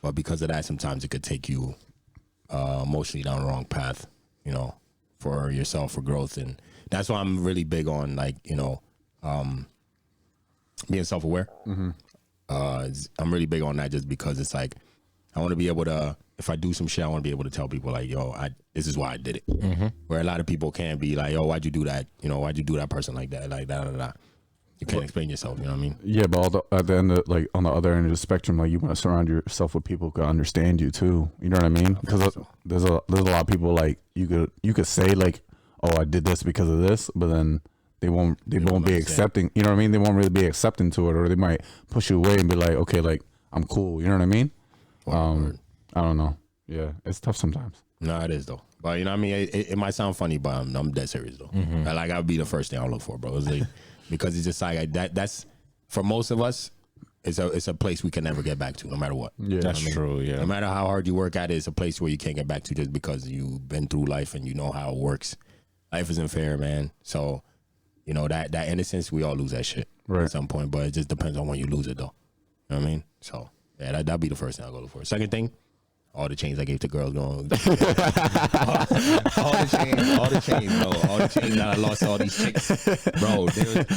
but because of that, sometimes it could take you emotionally down the wrong path, for yourself, for growth. And that's why I'm really big on like, being self-aware. I'm really big on that just because it's like, I want to be able to, if I do some shit, I want to be able to tell people like, yo, this is why I did it. Where a lot of people can't be like, yo, why'd you do that? Why'd you do that person like that? Like that. You can't explain yourself, you know what I mean?
Yeah, but at the end of, like on the other end of the spectrum, like you want to surround yourself with people who can understand you too. You know what I mean? Because there's a lot of people like you could say like, oh, I did this because of this, but then they won't be accepting. You know what I mean? They won't really be accepting to it, or they might push you away and be like, okay, like I'm cool. You know what I mean? I don't know. Yeah, it's tough sometimes.
No, it is though. But you know what I mean? It might sound funny, but I'm dead serious though. Like I'll be the first thing I'll look for, bro. It's like, because it's just like that's for most of us, it's a place we can never get back to, no matter what.
Yeah,
That's true. Yeah.
No matter how hard you work at it, it's a place where you can't get back to just because you've been through life and you know how it works. Life isn't fair, man. So, that innocence, we all lose that shit at some point, but it just depends on when you lose it, though. You know what I mean? So, yeah, that'd be the first thing I'll go look for. Second thing, all the chains I gave to girls going. all the chains, bro. All the chains that I lost to all these chicks. Bro,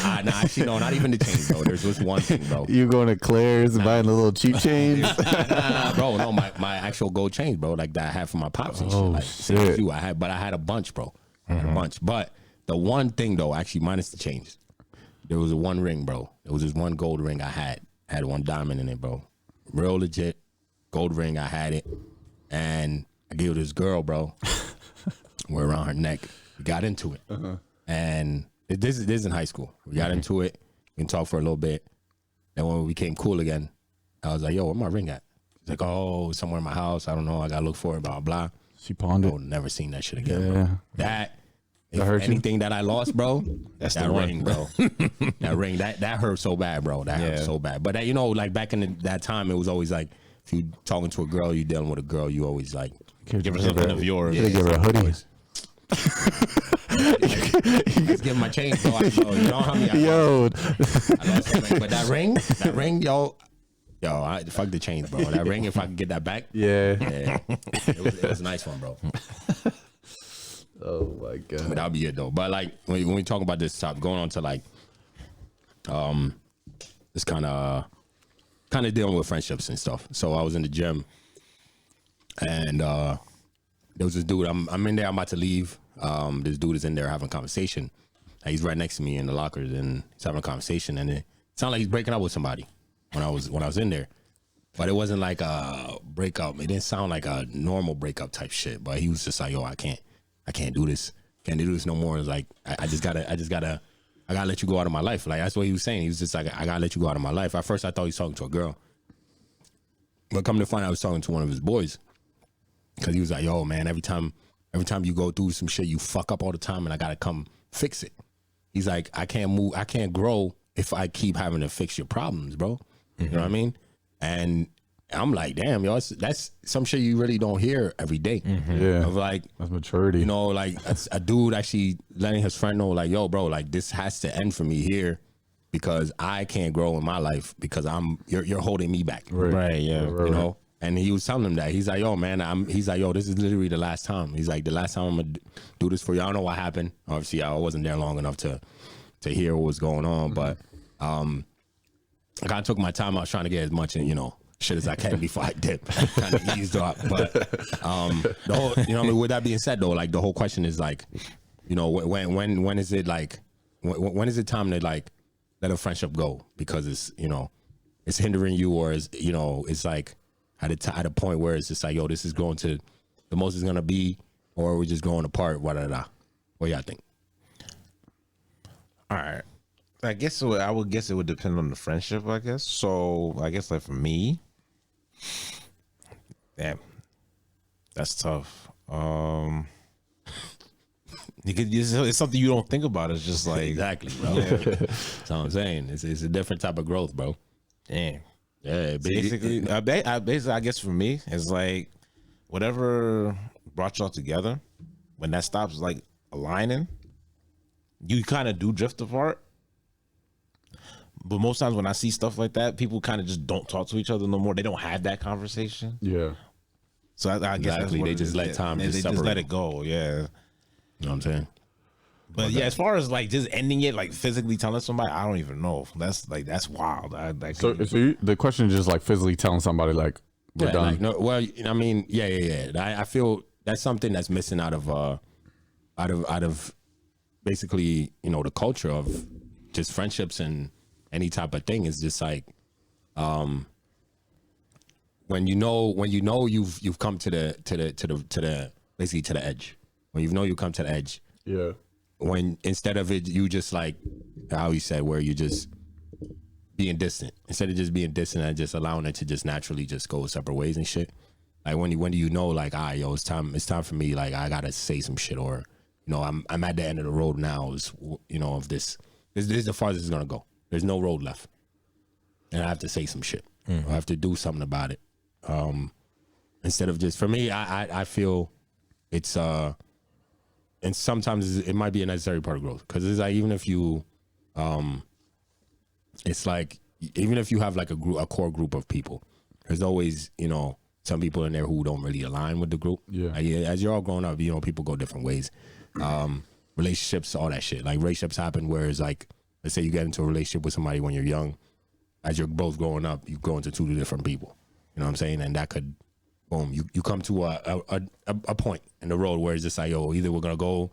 actually, no, not even the chains, bro. There's just one thing, bro.
You going to Claire's and buying the little cheap chains?
Nah, bro. No, my actual gold chains, bro, like that I had for my pops and shit. Like,
shit.
You, I had a bunch, bro. I had a bunch. But the one thing, though, actually, minus the chains, there was one ring, bro. There was this one gold ring I had. Had one diamond in it, bro. Real legit gold ring. I had it. And I gave it to this girl, bro. We're around her neck. We got into it. And this is in high school. We got into it. We can talk for a little bit. And when we became cool again, I was like, yo, where my ring at? He's like, oh, somewhere in my house. I don't know. I got to look for it, blah, blah.
She pawned it.
Never seen that shit again, bro. That anything that I lost, bro,
That's
that
the
ring, bro. That ring, that hurt so bad, bro. That hurt so bad. But that, like back in that time, it was always like, if you talking to a girl, you dealing with a girl, you always like
Give her something of yours.
Yeah, give her a hoodie.
Let's give my chain, bro. You know how many I lost that ring. But that ring, yo, fuck the chains, bro. That ring, if I could get that back,
Yeah.
it was a nice one, bro.
Oh my god.
But that'll be it though. But like when we talk about this topic, going on to like this kind of dealing with friendships and stuff. So I was in the gym and there was this dude, I'm in there, I'm about to leave. This dude is in there having a conversation. He's right next to me in the lockers and he's having a conversation, and it sounded like he's breaking up with somebody when I was in there. But it wasn't like a breakup. It didn't sound like a normal breakup type shit. But he was just like, yo, I can't do this. Can't do this no more. It's like I gotta let you go out of my life. Like that's what he was saying. He was just like, I gotta let you go out of my life. At first I thought he was talking to a girl. But come to find out I was talking to one of his boys. Cause he was like, yo, man, every time you go through some shit, you fuck up all the time and I gotta come fix it. He's like, I can't move, I can't grow if I keep having to fix your problems, bro. Mm-hmm. You know what I mean? And I'm like, damn, yo, that's some shit you really don't hear every day.
Mm-hmm. Yeah.
Of like,
that's maturity.
You know, like a dude actually letting his friend know, like, yo, bro, like this has to end for me here because I can't grow in my life because you're holding me back.
Right, yeah.
You know? And he was telling him that. He's like, yo, man, he's like, yo, this is literally the last time. He's like, the last time I'm gonna do this for you. I don't know what happened. Obviously, I wasn't there long enough to hear what was going on, but I kind of took my time. I was trying to get as much, shit as I can before I dip. Kind of eased up. But the whole, with that being said, though, like the whole question is like, when is it like, when is it time to like let a friendship go because it's it's hindering you, or is it's like at a point where it's just like, yo, this is going to the most it's gonna be, or we're just going apart. What do y'all think?
All right. I guess I would guess it would depend on the friendship. I guess so. I guess like for me, damn, that's tough. It's something you don't think about. It's just like
exactly, bro. That's what I'm saying. It's a different type of growth, bro.
Damn.
Yeah,
basically, I guess for me, it's like whatever brought y'all together. When that stops like aligning, you kind of do drift apart. But most times when I see stuff like that, people kind of just don't talk to each other no more. They don't have that conversation.
Yeah.
So I guess that's what
they just let time.
They just let it go. Yeah.
You know what I'm saying?
But yeah, as far as like just ending it, like physically telling somebody, I don't even know. That's wild.
So the question is just like physically telling somebody like we're done.
Like, no, well, I mean, yeah. I feel that's something that's missing out of basically, you know, the culture of just friendships and any type of thing is just like, when you know you've come to the basically to the edge. When you know you come to the edge.
Yeah.
When instead of it, you just like how you said, where you just being distant, instead of just being distant and just allowing it to just naturally just go separate ways and shit. Like when do you know, like, yo, it's time for me, like I gotta say some shit, or you know, I'm at the end of the road now. Is, you know, of this is the farthest it's gonna go. There's no road left, and I have to say some shit. I have to do something about it. Instead of just, for me, I feel it's and sometimes it might be a necessary part of growth, because it's like, even if you it's like, even if you have like a core group of people, there's always, you know, some people in there who don't really align with the group. Yeah. Like, as you're all growing up, you know, people go different ways. Relationships, all that shit. Like, relationships happen where it's like, let's say you get into a relationship with somebody when you're young. As you're both growing up, you go into two different people. You know what I'm saying? And that could, boom, you come to a point in the road where it's just like, yo, either we're gonna go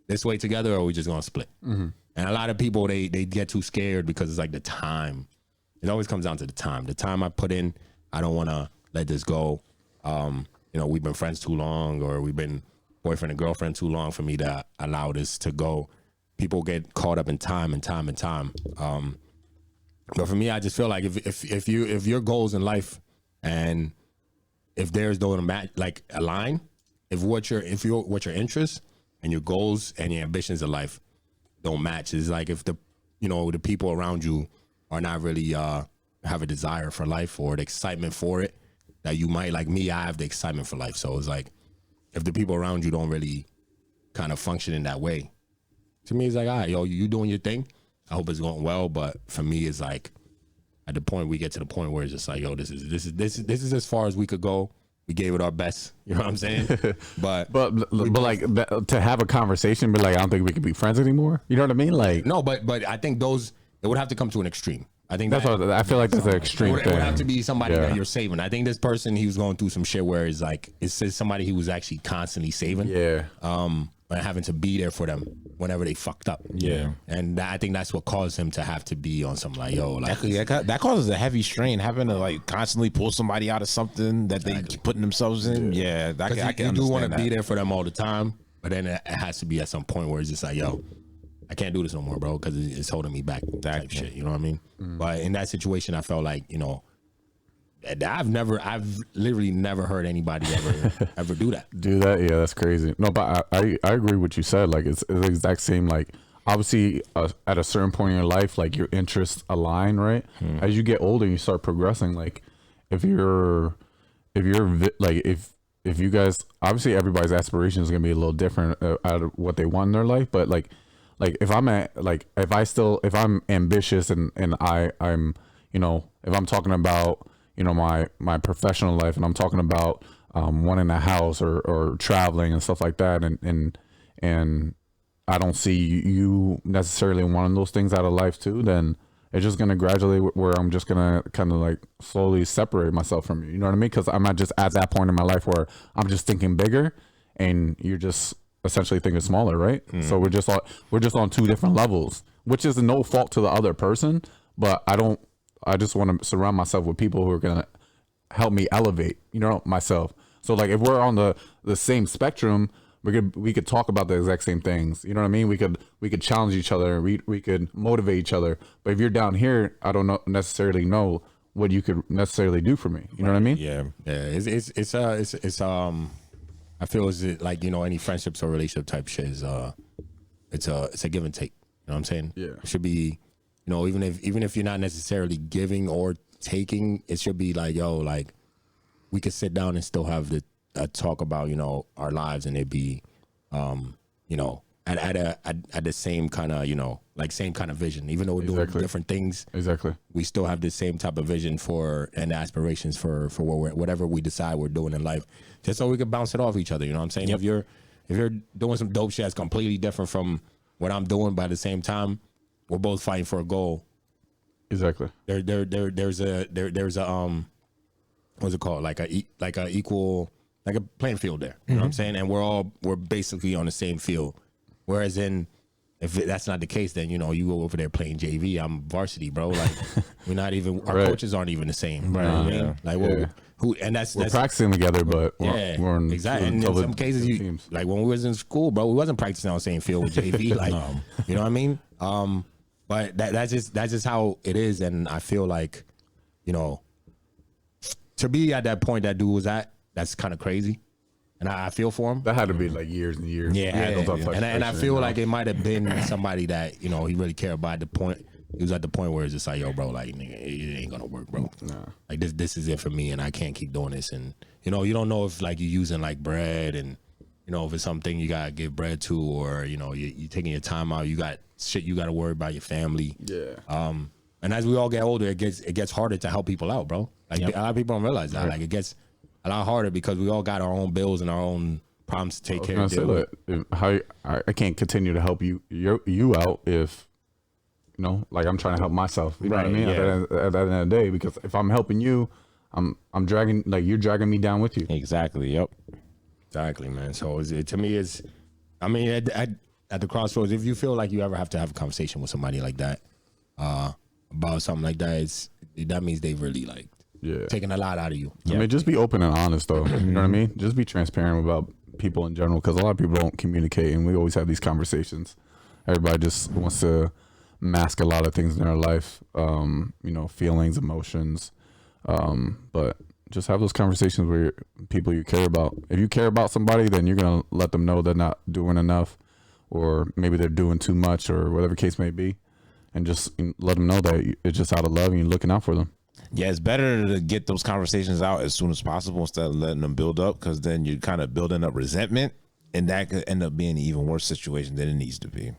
this way together or we're just gonna split. Mm-hmm. And a lot of people, they get too scared because it's like the time. It always comes down to the time. The time I put in, I don't want to let this go. You know, we've been friends too long, or we've been boyfriend and girlfriend too long for me to allow this to go. People get caught up in time. But for me, I just feel like if your goals in life, and if there's no match, like align, if what your interests and your goals and your ambitions in life don't match, it's like if the people around you are not really have a desire for life or the excitement for it that you might. Like me, I have the excitement for life, so it's like if the people around you don't really kind of function in that way, to me it's like, all right, yo, you doing your thing, I hope it's going well. But for me, it's like at the point we get to the point where it's just like, yo, this is as far as we could go. We gave it our best, you know what I'm saying? but
like to have a conversation, but like I don't think we can be friends anymore. You know what I mean? Like
no, but I think it would have to come to an extreme. I think
that's what I feel like. That's an extreme thing.
It would have to be somebody that you're saving. I think this person, he was going through some shit where it's like, it says somebody he was actually constantly saving.
Yeah.
And having to be there for them whenever they fucked up.
Yeah.
And I think that's what caused him to have to be on some like, yo, like
that causes a heavy strain, having to like constantly pull somebody out of something that they putting themselves in. Yeah.
I can do want to be there for them all the time, but then it has to be at some point where it's just like, yo, I can't do this no more, bro, because it's holding me back, type shit. You know what I mean? But in that situation, I felt like, you know, I've literally never heard anybody ever do that.
Yeah, that's crazy. No, but I agree with what you said. Like it's the exact same. Like obviously at a certain point in your life, like your interests align, right? As you get older, you start progressing. Like if you guys, obviously everybody's aspirations is gonna be a little different out of what they want in their life, but like if I'm ambitious and I'm, you know, if I'm talking about, you know, my professional life, and I'm talking about wanting a house or traveling and stuff like that, and I don't see you necessarily wanting those things out of life too, then it's just gonna gradually where I'm just gonna kind of like slowly separate myself from you. You know what I mean? Because I'm not just at that point in my life where I'm just thinking bigger, and you're just essentially thinking smaller, right? So we're just on two different levels, which is no fault to the other person, but I just want to surround myself with people who are going to help me elevate, you know, myself. So like if we're on the same spectrum, we could talk about the exact same things. You know what I mean? We could challenge each other. We could motivate each other. But if you're down here, I don't necessarily know what you could necessarily do for me. You know what I mean?
Yeah.
It's I feel it's like, you know, any friendships or relationship type shit is it's a give and take. You know what I'm saying?
Yeah.
It should be, you know, even if you're not necessarily giving or taking, it should be like, yo, like we could sit down and still have the talk about, you know, our lives, and it be you know, at the same kind of, you know, like same kind of vision. Even though we're doing different things, we still have the same type of vision for and aspirations for whatever we decide we're doing in life, just so we can bounce it off each other. You know what I'm saying? If you're doing some dope shit that's completely different from what I'm doing, but at the same time we're both fighting for a goal.
Exactly.
There's a what's it called? Like a equal, like a playing field there. You know what I'm saying? And we're basically on the same field. Whereas if that's not the case, then, you know, you go over there playing JV, I'm varsity, bro. Like we're not even, our coaches aren't even the same. Right. You know what I mean? Like we're
practicing together, but we're in
exactly. And in some cases, like when we was in school, bro, we wasn't practicing on the same field with JV. Like, you know what I mean? But that's just how it is. And I feel like, you know, to be at that point that dude was at, that's kind of crazy. And I feel for him.
That had to be like years and years.
Yeah. And I feel like it might have been somebody that, you know, he really cared about. The point, he was at the point where it's just like, yo, bro, like, nigga, it ain't gonna work, bro. Nah. Like this is it for me, and I can't keep doing this. And, you know, you don't know if like you're using like bread, and, you know, if it's something you gotta give bread to, or, you know, you taking your time out, you got shit you gotta worry about your family. Yeah. And as we all get older, it gets harder to help people out, bro. Like a lot of people don't realize that. Like it gets a lot harder because we all got our own bills and our own problems to take care of.
I can't continue to help you out if, you know, like I'm trying to help myself. You know what I mean?
Yeah.
At the end of the day, because if I'm helping you, I'm dragging, like, you're dragging me down with you.
Exactly. Yep.
Exactly, man. So to me, I mean, at the crossroads, if you feel like you ever have to have a conversation with somebody like that about something like that, that means they really like taking a lot out of you.
I mean, just be open and honest, though. You know what I mean? Just be transparent about people in general, because a lot of people don't communicate, and we always have these conversations. Everybody just wants to mask a lot of things in their life, you know, feelings, emotions, but just have those conversations with people you care about. If you care about somebody, then you're gonna let them know they're not doing enough, or maybe they're doing too much, or whatever case may be, and just let them know that it's just out of love and you're looking out for them.
Yeah, it's better to get those conversations out as soon as possible instead of letting them build up, because then you're kind of building up resentment, and that could end up being an even worse situation than it needs to be.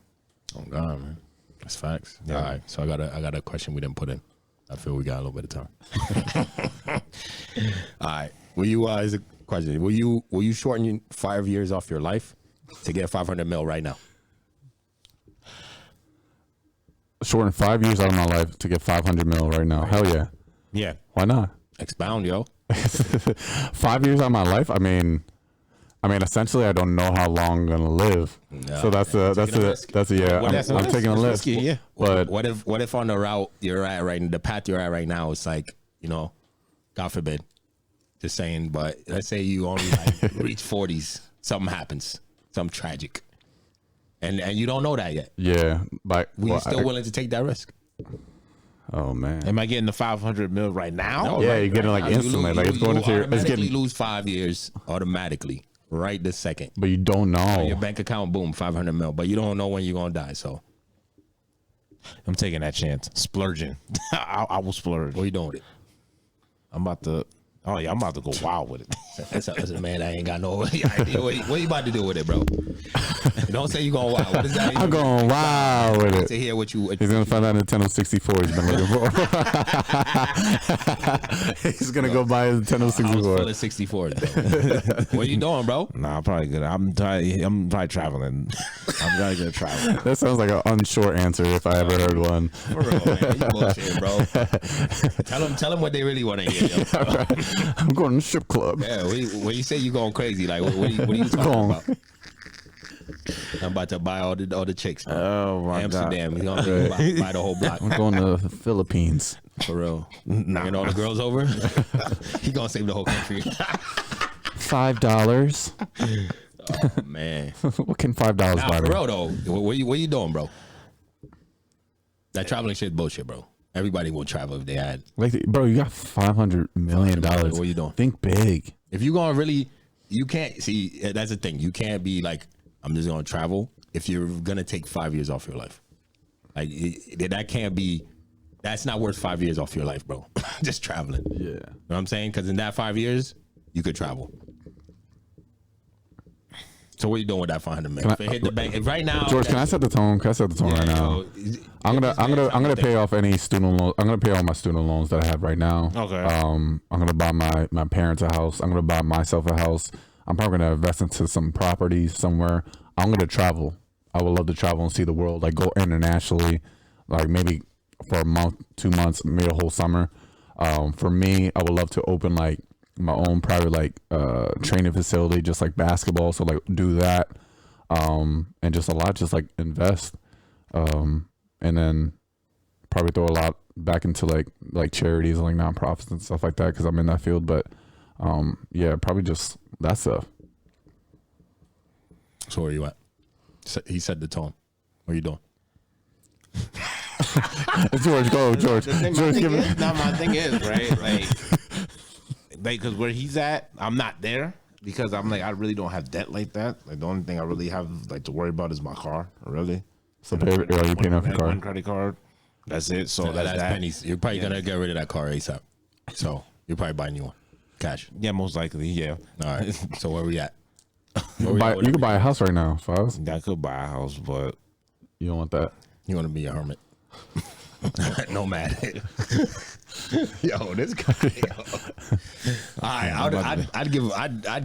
Oh God, man, that's facts. Yeah. All right, so I got a question we didn't put in. I feel we got a little bit of time. All right, here's a question: Will you shorten 5 years off your life to get 500 mil right now?
Shorten 5 years out of my life to get 500 mil right now? Hell yeah.
Yeah.
Why not?
Expound, yo.
5 years out of my life. I mean, essentially, I don't know how long I'm gonna live. No, so that's I'm taking a risk. Yeah. But
what if on the route you're at the path you're at right now, it's like, you know, God forbid, just saying, but let's say you only like reach 40s, something happens, something tragic, and you don't know that yet.
Yeah, but
we still willing to take that risk?
Oh man,
am I getting the 500 mil right now?
No, yeah, you're getting like instantly, like it's going into your. It's getting
lose 5 years automatically. Right this second.
But you don't know.
On your bank account, boom, 500 mil. But you don't know when you're going to die, so.
I'm taking that chance. Splurging. I will splurge.
What are you doing with it?
I'm about to go wild with it.
That's a man, I ain't got no idea. What you about to do with it, bro? Don't say you going wild. What is that?
I'm going wild with it.
To hear what you...
He's going to find out the 1064 he's been looking for. He's going to go buy his 1064.
I was 64. What are you doing, bro?
Nah, I'm probably good. I'm probably traveling. I'm probably going to travel.
That sounds like an unshort answer if I ever heard one.
For real, man. You bullshit, bro. Tell them what they really want to hear, yo.
I'm going to the strip club.
Yeah, when you say you going crazy, like what are you talking about? I'm about to buy all the chicks. Man.
Oh my
Amsterdam.
God.
He's gonna buy the whole block.
I'm going to the Philippines.
For real. Knocking all the girls over. He gonna save the whole country.
$5.
Oh, man.
What can $5 buy
Nah, for
me?
real though, what you doing, bro? That traveling shit is bullshit, bro. Everybody will travel if they had.
Like, bro, you got $500 million.
What you doing?
Think big.
If you gonna really, you can't see. That's the thing. You can't be like, I'm just gonna travel. If you're gonna take 5 years off your life, like that can't be. That's not worth 5 years off your life, bro. Just traveling.
Yeah.
You know what I'm saying? Because in that 5 years, you could travel. So what are you doing with that 500 million? If it hit the bank if right now,
George, can I set the tone? Can I set the tone right now? I'm gonna pay off any student loans. I'm gonna pay all my student loans that I have right now.
Okay.
I'm gonna buy my parents a house. I'm gonna buy myself a house. I'm probably gonna invest into some properties somewhere. I'm gonna travel. I would love to travel and see the world. Like go internationally, like maybe for a month, 2 months, maybe a whole summer. For me, I would love to open like my own private like training facility, just like basketball. So like do that, and just a lot, just like invest, and then probably throw a lot back into like charities and like nonprofits and stuff like that because I'm in that field. But yeah, probably just that stuff.
So where you at? He set the tone. What are you doing?
George, go, George.
My thing is, right? Like, because where he's at, I'm not there because I'm like, I really don't have debt like that. Like, the only thing I really have like to worry about is my car, really.
So you paying off your car?
One credit card. That's it. So that's that.
Pennies. You're probably gonna get rid of that car ASAP. So you're probably buying a new one. Cash.
Yeah, most likely. Yeah.
All right. So where we at?
You can buy a house right now, Foz.
I could buy a house, but
You don't want that.
You want to be a hermit? Nomad. Yo, this guy. Yo. All right, I'd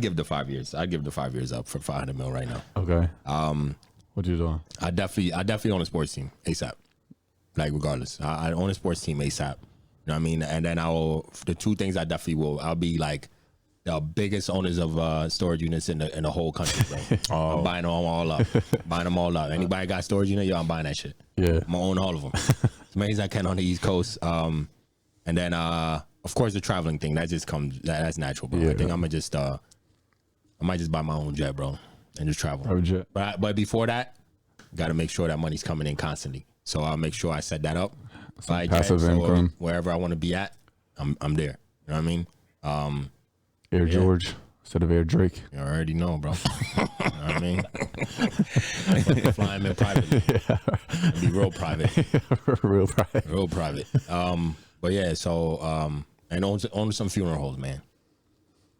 give the 5 years. I'd give the 5 years up for 500 mil right now.
Okay. What you doing?
I definitely own a sports team ASAP. Like regardless, I own a sports team ASAP. You know what I mean? And then the two things I definitely will. I'll be like the biggest owners of storage units in the whole country, bro. I'm buying them all up. Buying them all up. Anybody got storage unit? Yo, I'm buying that shit.
Yeah.
I'm gonna own all of them. As many as I can on the East Coast. And then of course the traveling thing that just comes. That's natural, bro.
Yeah.
I think I might just buy my own jet, bro, and just travel.
Private jet.
But before that, got to make sure that money's coming in constantly. So I'll make sure I set that up. Buy a jet,
passive income.
wherever I want to be at, I'm there. You know what I mean?
Air George instead of Air Drake.
You already know, bro. You know what I mean? Fly him in privately. Be real private.
Real private.
Real private. But yeah, so and own some funeral homes, man.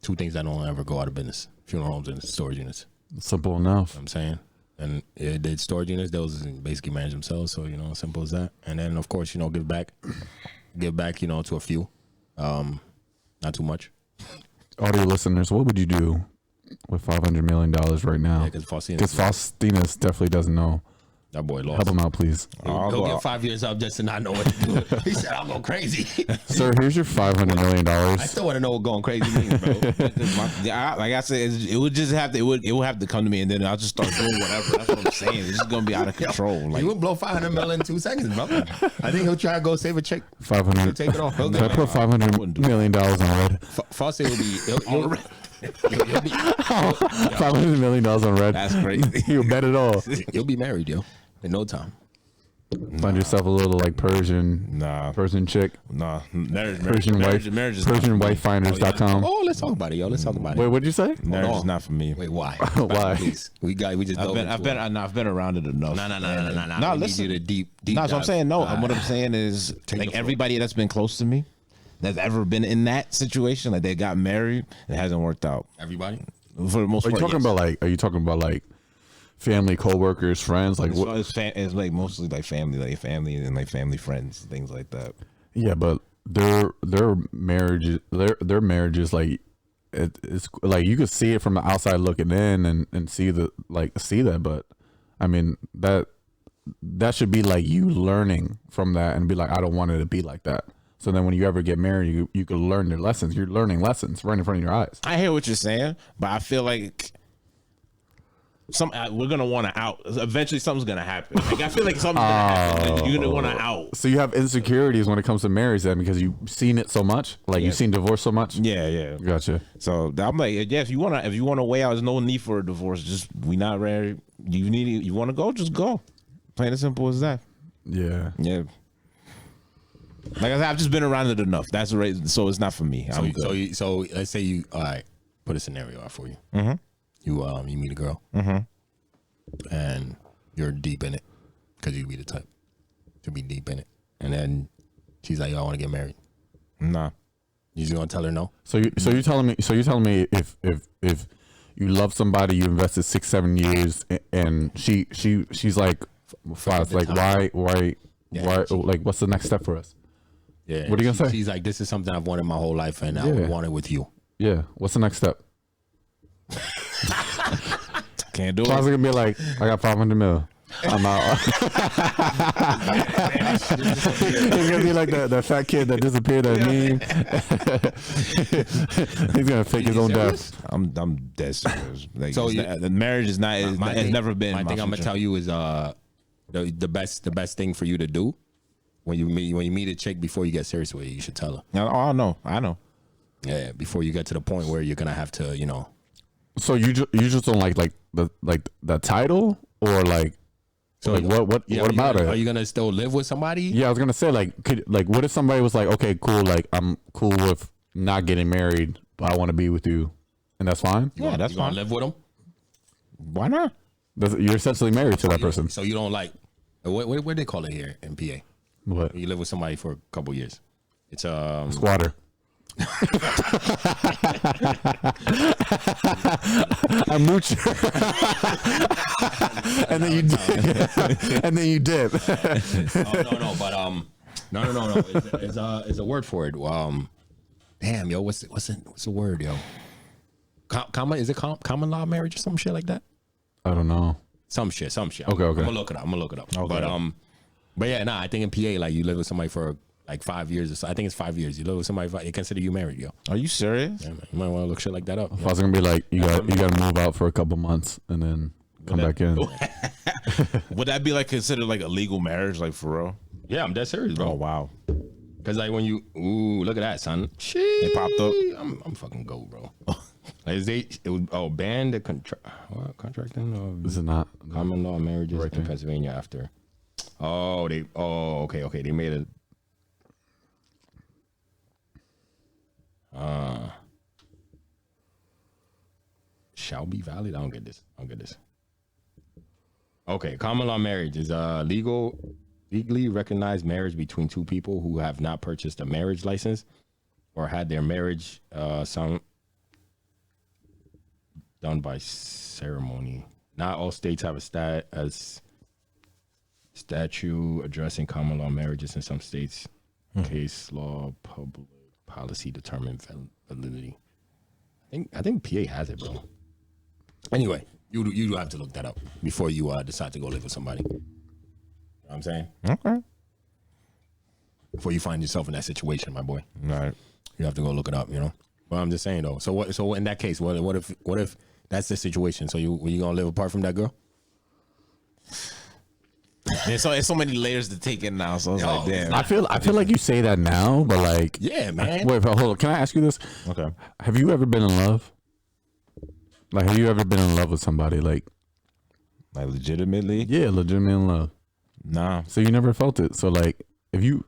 Two things that don't ever go out of business: funeral homes and storage units.
Simple enough.
You know what I'm saying, and it did storage units. Those basically manage themselves. So simple as that. And then of course, give back, to a few, not too much.
Audio listeners, what would you do with $500 million right now?
Yeah, because
Faustinus definitely doesn't know.
That boy lost.
Help him out, please.
He'll get 5 years up just to not know what to do. He said, "I'll go crazy."
Sir, here's your $500 million.
I still want to know what going crazy means, bro.
Like I said, it would just have to. It will have to come to me, and then I'll just start doing whatever. That's what I'm saying. It's just gonna be out of control.
He would blow 500 million in 2 seconds, bro. I think he'll try to go save a chick.
500.
Take it off.
Can I put $500 million on red?
Fauci will be. He'll be.
$500 million on red.
That's crazy.
You'll bet it all.
You'll be married, yo, in no time.
Find yourself a little like Persian chick. Persian wifefinders.com.
Oh, let's talk about it, yo. Let's talk about it.
Wait, what'd you say?
Marriage is not for me.
Wait, why?
Why?
Please. We just.
I've been around it enough.
No.
No, listen.
You to deep.
No, so I'm saying no. What I'm saying is, like everybody that's been close to me, that's ever been in that situation, like they got married, it hasn't worked out.
Everybody.
For the most part.
Are you talking about like family, co-workers, friends? Like what?
It's like mostly like family and like family friends, things like that.
Yeah, but their marriage is like it's like you could see it from the outside looking in and see that, but I mean that should be like you learning from that and be like, I don't want it to be like that. So then when you ever get married, you can learn their lessons. You're learning lessons right in front of your eyes.
I hear what you're saying, but I feel like we're gonna want to out. Eventually, something's gonna happen. Like I feel like something's gonna happen. Like, you're gonna want to out.
So you have insecurities when it comes to marriage, then, because you've seen it so much. Like you've seen divorce so much.
Yeah.
Gotcha.
So I'm like, yeah, if you wanna weigh out, there's no need for a divorce. Just we not ready. You want to go, just go. Plain and simple as that.
Yeah.
Yeah. Like I said, I've just been around it enough. That's right. So it's not for me.
So let's say you all right. Put a scenario out for you.
Mm-hmm.
You meet a girl, and you're deep in it because you be the type to be deep in it, and then she's like, "Yo, I want to get married."
Nah.
You just gonna tell her no?
So you're telling me if you love somebody, you invested 6-7 years, and she's like, why, like, what's the next step for us?
Yeah.
What are you gonna say?
She's like, this is something I've wanted my whole life, and I want it with you.
Yeah. What's the next step?
Can't do it.
I was gonna be like, I got 500 mil. I'm out. He's gonna be like that fat kid that disappeared at meme. He's gonna fake his own death.
I'm dead serious. Like,
So
the marriage is not. It's never been.
My thing I'm gonna tell you is the best thing for you to do when you meet a chick before you get serious with it, you should tell her.
I know.
Yeah, before you get to the point where you're gonna have to,
So you just don't like the title, or like. So like what about it?
Are you gonna still live with somebody?
Yeah, I was gonna say what if somebody was like, okay, cool, like I'm cool with not getting married, but I want to be with you, and that's fine.
Yeah, that's fine. Live with them?
Why not?
You're essentially married to that person.
So you don't like what do they call it here in PA?
What?
You live with somebody for a couple years. It's
squatter. A moocher. and then you dip.
No, but no. It's a word for it. Damn, yo, what's the word, yo? Is it common law marriage or some shit like that?
I don't know.
Some shit.
Okay.
I'm gonna look it up.
Okay.
But yeah, I think in PA, like you live with somebody for like 5 years or so. I think it's 5 years. You live with somebody, they consider you married, yo.
Are you serious?
Yeah, man. You might want to look shit like that up.
If I was gonna be like, you got to move out for a couple months and then come back in.
Would that be like considered like a legal marriage, like for real?
Yeah, I'm dead serious, bro.
Oh wow.
Because like when you, look at that, son.
It popped up.
I'm fucking gold, bro. Like it was banned the contracting of
This is not
common law marriages
right
in
there.
Pennsylvania after. Okay. They made it. Shall be valid. I don't get this. Okay, common law marriage is legally recognized marriage between two people who have not purchased a marriage license or had their marriage done by ceremony. Not all states have a statute addressing common law marriages. In some states, case law, public policy determine validity. I think PA has it, bro. Anyway, you do have to look that up before you decide to go live with somebody. You know what I'm saying?
Okay.
Before you find yourself in that situation, my boy.
All right.
You have to go look it up, But I'm just saying though. So in that case, what if that's the situation? So you gonna live apart from that girl?
It's so many layers to take in now. So I was like, damn.
I feel like you say that now, but like,
Yeah, man.
wait, hold on. Can I ask you this?
Okay.
Have you ever been in love? Like, have you ever been in love with somebody? Like
legitimately?
yeah, legitimately in love.
Nah.
So you never felt it. So like, if you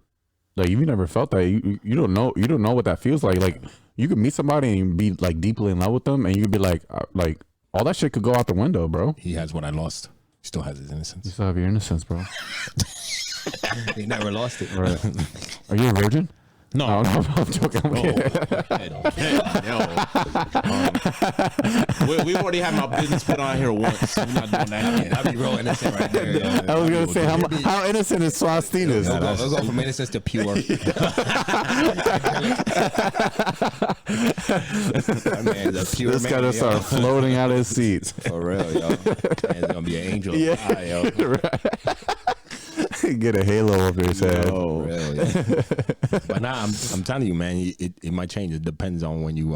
never felt that, you don't know what that feels like. Like, you could meet somebody and be like deeply in love with them, and you could be like all that shit could go out the window, bro.
He has what I lost. He still has his
You
innocence.
still have your innocence, bro.
He never lost it.
Right. Are you a virgin?
No.
No, I'm joking. I'm kidding.
We already have my business put on here once. We're not doing that.
I'll be real innocent right there. Yo.
I was gonna say how innocent is Swastina's?
Let's go from innocence to pure. Man, the pure
This
man,
guy just
yo.
started floating out of his seats.
For real, yo. Man's gonna be an angel.
Yeah.
High, yo.
Get a halo over his head.
For real, yo. But now I'm telling you, man, it might change. It depends on when you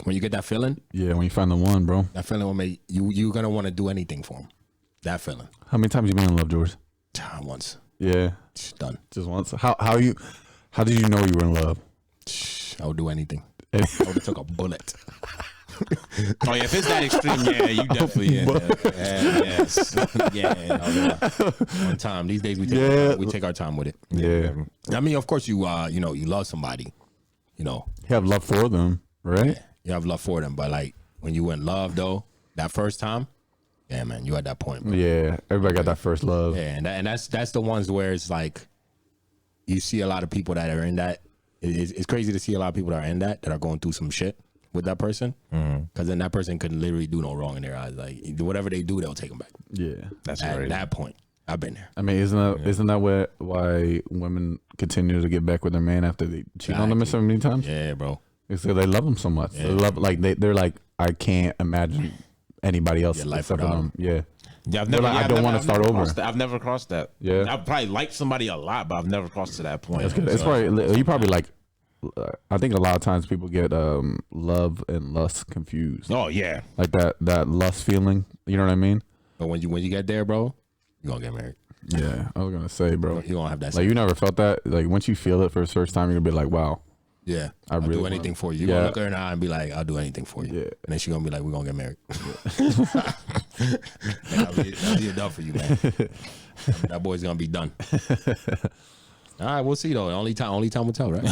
When you get that feeling,
Yeah, when you find the one, bro.
that feeling will make you're gonna want to do anything for him. That feeling.
How many times you been in love, George?
Once.
Yeah,
Done.
just once. How did you know you were in love?
I would do anything. I would have took a bullet.
Oh yeah, if it's that extreme, yeah, you definitely yes.
One time. These days we take our time with it.
Yeah,
I mean, of course you you love somebody,
you have love for them, right?
you have love for them, but like when you in love though, that first time, yeah, man, you at that point, bro.
Yeah, everybody got that first love.
Yeah, and that's the ones where it's like you see a lot of people that are in that. It's crazy to see a lot of people that are in that are going through some shit with that person, because then that person could literally do no wrong in their eyes. Like whatever they do, they'll take them back.
Yeah,
That's
At
right.
that point, I've been there.
I mean, isn't that why women continue to get back with their man after they cheat on them so many times?
Yeah, bro.
It's because they love them so much.
Yeah.
They love they're like, I can't imagine anybody else
life
except for
without
them. Yeah.
Yeah, I've
They're
never.
like, I don't want to start over.
I've never crossed that.
Yeah.
I've probably liked somebody a lot, but I've never crossed to that point.
That's good. It's probably you probably like. I think a lot of times people get love and lust confused.
Oh yeah.
Like that lust feeling. You know what I mean?
But when you get there, bro, you gonna get married.
Yeah. I was gonna say, bro.
You gonna have that.
Like you never felt that. Like once you feel it for the first time, you're gonna be like, wow.
Yeah,
I'll
do
really
anything for you. You
Yeah.
gonna look her in the eye and be like, I'll do anything for you.
Yeah.
And then she gonna be like, we're gonna get married. That'll be enough for you, man. That boy's gonna be done. All right, we'll see though. Only time will tell, right?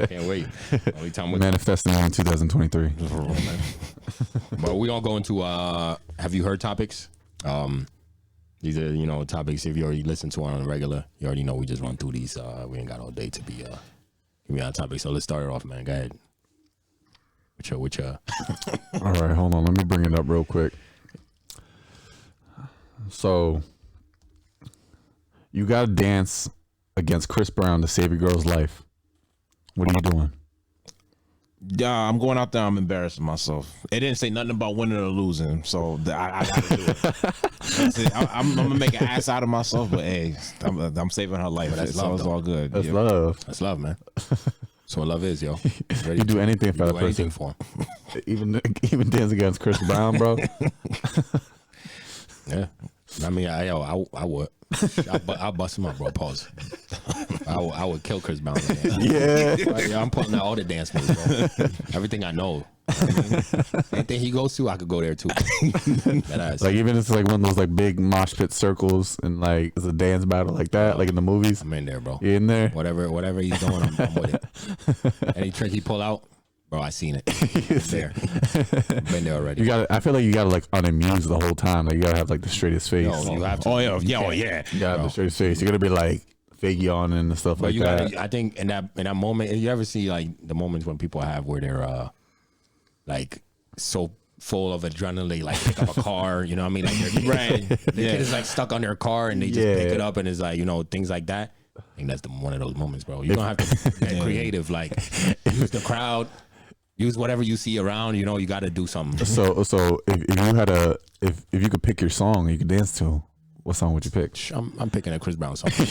Can't wait. Only time will tell.
Manifesting in 2023.
But we're gonna go into have you heard topics? These are, topics if you already listened to it on a regular, you already know we just run through these. We ain't got all day to be give me our topic. So let's start it off, man. Go ahead. With your
All right, hold on. Let me bring it up real quick. So, you got to dance against Chris Brown to save your girl's life. What are you doing?
Yeah, I'm going out there. I'm embarrassing myself. It didn't say nothing about winning or losing, so I got to do it. That's it. I'm gonna make an ass out of myself, but hey, I'm saving her life.
That's
So
love,
it's
though.
all good.
That's
Yeah.
love.
That's love, man. That's what love is, yo.
You do anything for
do
that
anything
person.
for him.
Even dance against Chris Brown, bro.
Yeah. I mean, I would. I'll bust him up, bro. Pause. I would kill Chris Brown.
Yeah.
Yeah, I'm putting out all the dance moves, bro. Everything I know. Anything he goes to, I could go there too. That ass.
Like even it's like one of those like big mosh pit circles and like it's a dance battle like that, like in the movies.
I'm in there, bro.
You in there?
Whatever he's doing, I'm with it. Any trick he pull out, bro, I seen it. It's there. Been there already.
You got. I feel like you got to like unamuse the whole time. Like you got to have like the straightest face.
No, you have to.
Oh yeah.
You got to have the straightest face. You're gonna be like fake yawning and stuff
But
like
you
that.
gotta. I think in that moment, you ever see like the moments when people have where they're like so full of adrenaline, like pick up a car, you know what I mean? Like they're right. The kid is like stuck on their car and they just pick it up and it's like, things like that. I think that's one of those moments, bro. You're gonna have to get creative, like use the crowd, use whatever you see around, you gotta do something.
So if you had if you could pick your song you could dance to, what song would you pick?
I'm picking a Chris Brown song.
we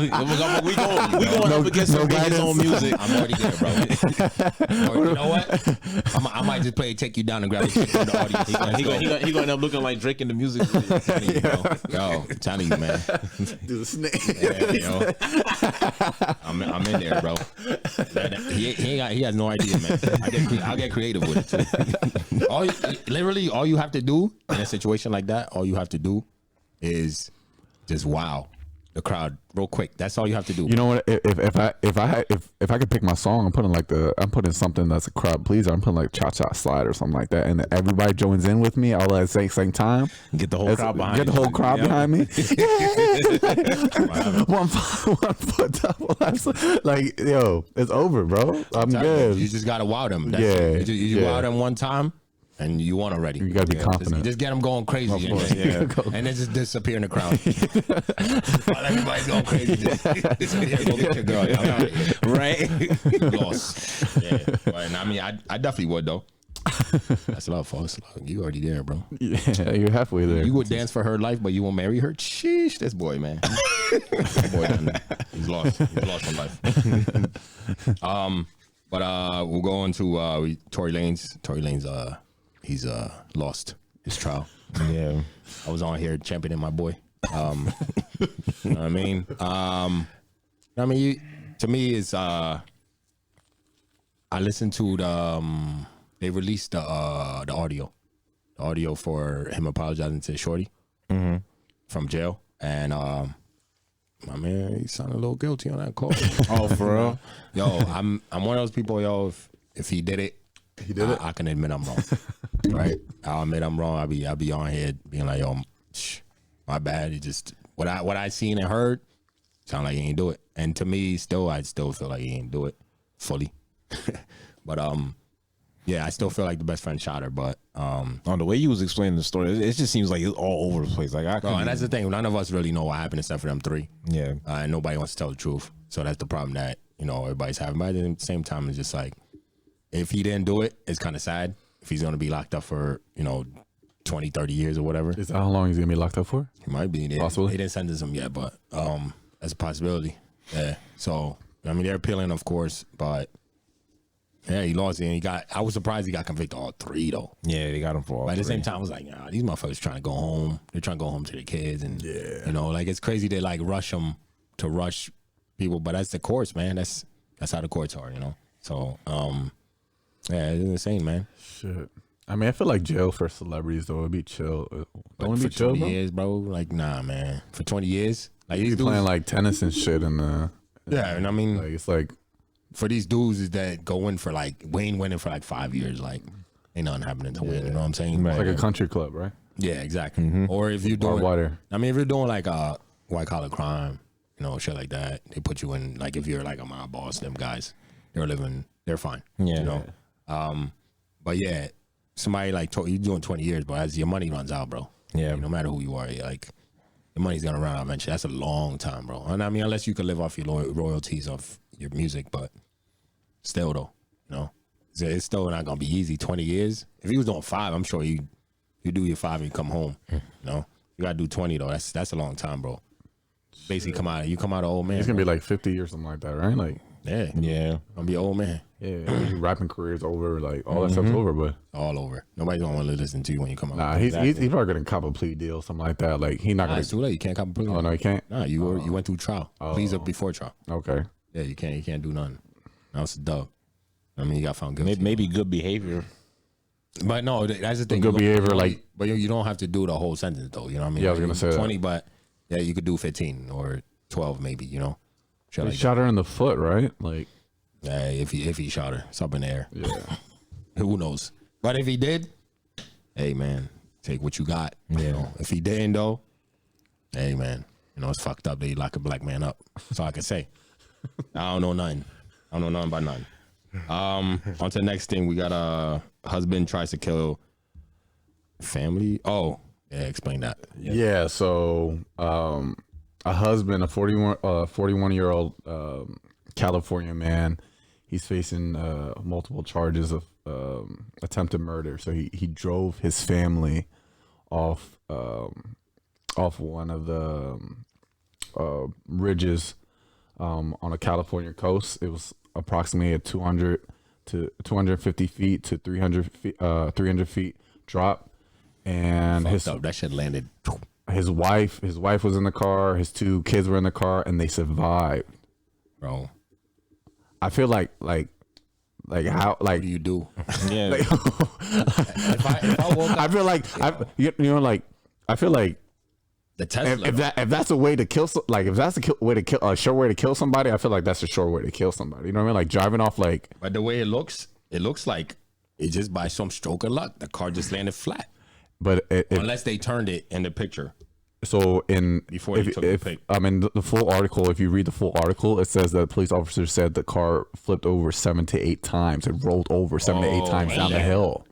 going up against some his own music.
I'm already there, bro. Or, you know what? I might just play Take You Down and grab a chick from the audience.
He gonna end up looking like Drake in the music video.
Yo, I'm telling you, man.
Do the snake.
Yeah, I'm in there, bro. He has no idea, man. I'll get creative with it too. Literally, all you have to do in a situation like that, all you have to do is just wow the crowd real quick. That's all you have to do.
You know what? If I could pick my song, I'm putting something that's a crowd pleaser. I'm putting like Cha Cha Slide or something like that, and then everybody joins in with me all at the same time.
Get the whole crowd behind.
Get the whole crowd behind me. one foot double. Like yo, it's over, bro. I'm good.
You just gotta wow them. That's
Yeah,
it. You wow them one time. And you won already.
You gotta be confident.
Just get them going crazy, and then just disappear in the crowd. While everybody's going crazy, just go get your girl.
Right?
You lost. Yeah, but, I mean, I definitely would though. That's love, folks. You already there, bro.
Yeah, you're halfway there.
You would dance for her life, but you won't marry her. Sheesh, this boy, man. That boy, he's lost. He's lost for life. But we'll go on to Tory Lanez. Tory Lanez, he's lost his trial.
Yeah.
I was on here championing my boy. You know what I mean? To me, is I listened to they released the audio for him apologizing to Shorty from jail, and my man, he sounded a little guilty on that call.
Oh, for real?
Yo, I'm one of those people, yo. If he did it, I can admit I'm wrong, right? I'll admit I'm wrong. I'll be on here being like, yo, my bad. It just what I seen and heard sound like he ain't do it, and to me, I still feel like he ain't do it fully. But yeah, I still feel like the best friend shot her, but
on the way you was explaining the story, it just seems like it's all over the place. Like
and that's the thing. None of us really know what happened except for them three.
Yeah,
and nobody wants to tell the truth. So that's the problem that everybody's having. But at the same time, it's just like if he didn't do it, it's kind of sad. If he's gonna be locked up for 20, 30 years or whatever,
Is that how long he's gonna be locked up for?
he might be.
Possibly.
They didn't sentence him yet, but that's a possibility. Yeah. So they're appealing, of course, but. Yeah, he lost it, and I was surprised he got convicted all three, though.
yeah, they got him for all.
But at the
three.
same time, I was like, nah, these motherfuckers trying to go home. They're trying to go home to their kids, and like it's crazy they like rush people, but that's the courts, man. That's how the courts are, So, yeah, it's insane, man.
Shit. I mean, I feel like jail for celebrities though would be chill. Don't it
For
be chill,
20
bro?
years, bro, like nah, man. For 20 years, like
He's
these dudes,
playing like tennis and shit, and
yeah, and I mean,
like it's like
for these dudes is that go in for like Wayne winning for like 5 years, like ain't nothing happening to Wayne. You know what I'm saying?
it's like a country club, right?
Yeah, exactly. Or if you're doing,
water.
I mean, if you're doing like a white collar crime, shit like that, they put you in. Like if you're like a mob boss, them guys, they're fine.
Yeah.
But yeah, somebody like you're doing 20 years, but as your money runs out, bro.
Yeah.
No matter who you are, like your money's gonna run out eventually. That's a long time, bro. And I mean, unless you could live off your royalties of your music, but still though, it's still not gonna be easy. 20 years. If he was doing 5, I'm sure you do your 5 and you come home. You gotta do 20 though. That's a long time, bro. Basically, you come out an old man.
He's gonna
bro.
be like 50 or something like that, right? Like
Yeah. Gonna be an old man.
yeah, rapping career's over, like all that stuff's over, but
All over. Nobody's gonna want to listen to you when you come out.
nah, he's probably gonna cop a plea deal, something like that. Like he not
Nah,
gonna.
it's too late. You can't come plea.
Oh no, he can't.
Nah, you went through trial. Pleas are before trial.
Okay.
Yeah, you can't do nothing. That was a dub. I mean, you got found guilty.
Maybe good behavior.
But no, that's the thing.
Good
You
behavior,
don't-
like-
but you don't have to do the whole sentence though. You know what I mean?
Yeah, I was gonna say that.
20, but yeah, you could do 15 or 12 maybe. Shit
He
like
shot her in the foot, right? Like
that. Yeah, if he shot her, it's up in the air.
yeah.
Who knows? But if he did, hey man, take what you got.
Yeah.
If he didn't though, hey man, it's fucked up. They lock a black man up. That's all I can say. I don't know nothing. I don't know nothing about nothing. On to the next thing. We got a husband tries to kill family. Oh, yeah, explain that.
Yeah, so a husband, a 41-year-old California man, he's facing multiple charges of attempted murder. So he drove his family off one of the ridges on a California coast. It was approximately a 200 to 250 feet to 300 feet drop, and
Fucked up. That shit landed.
his wife was in the car, his 2 kids were in the car, and they survived.
Bro,
I feel like how
what do you do?
Yeah.
if I woke up,
I feel like I feel like
the Tesla.
if that's a way to kill if that's a sure way to kill somebody, I feel like that's a sure way to kill somebody. You know what I mean? Like driving off like.
But the way it looks like it just by some stroke of luck, the car just landed flat.
But
Unless they turned it in the picture.
so
Before they took the pic.
I mean the full article, if you read the full article, it says that the police officer said the car flipped over 7 to 8 times. It rolled over 7 to 8 times down the hill.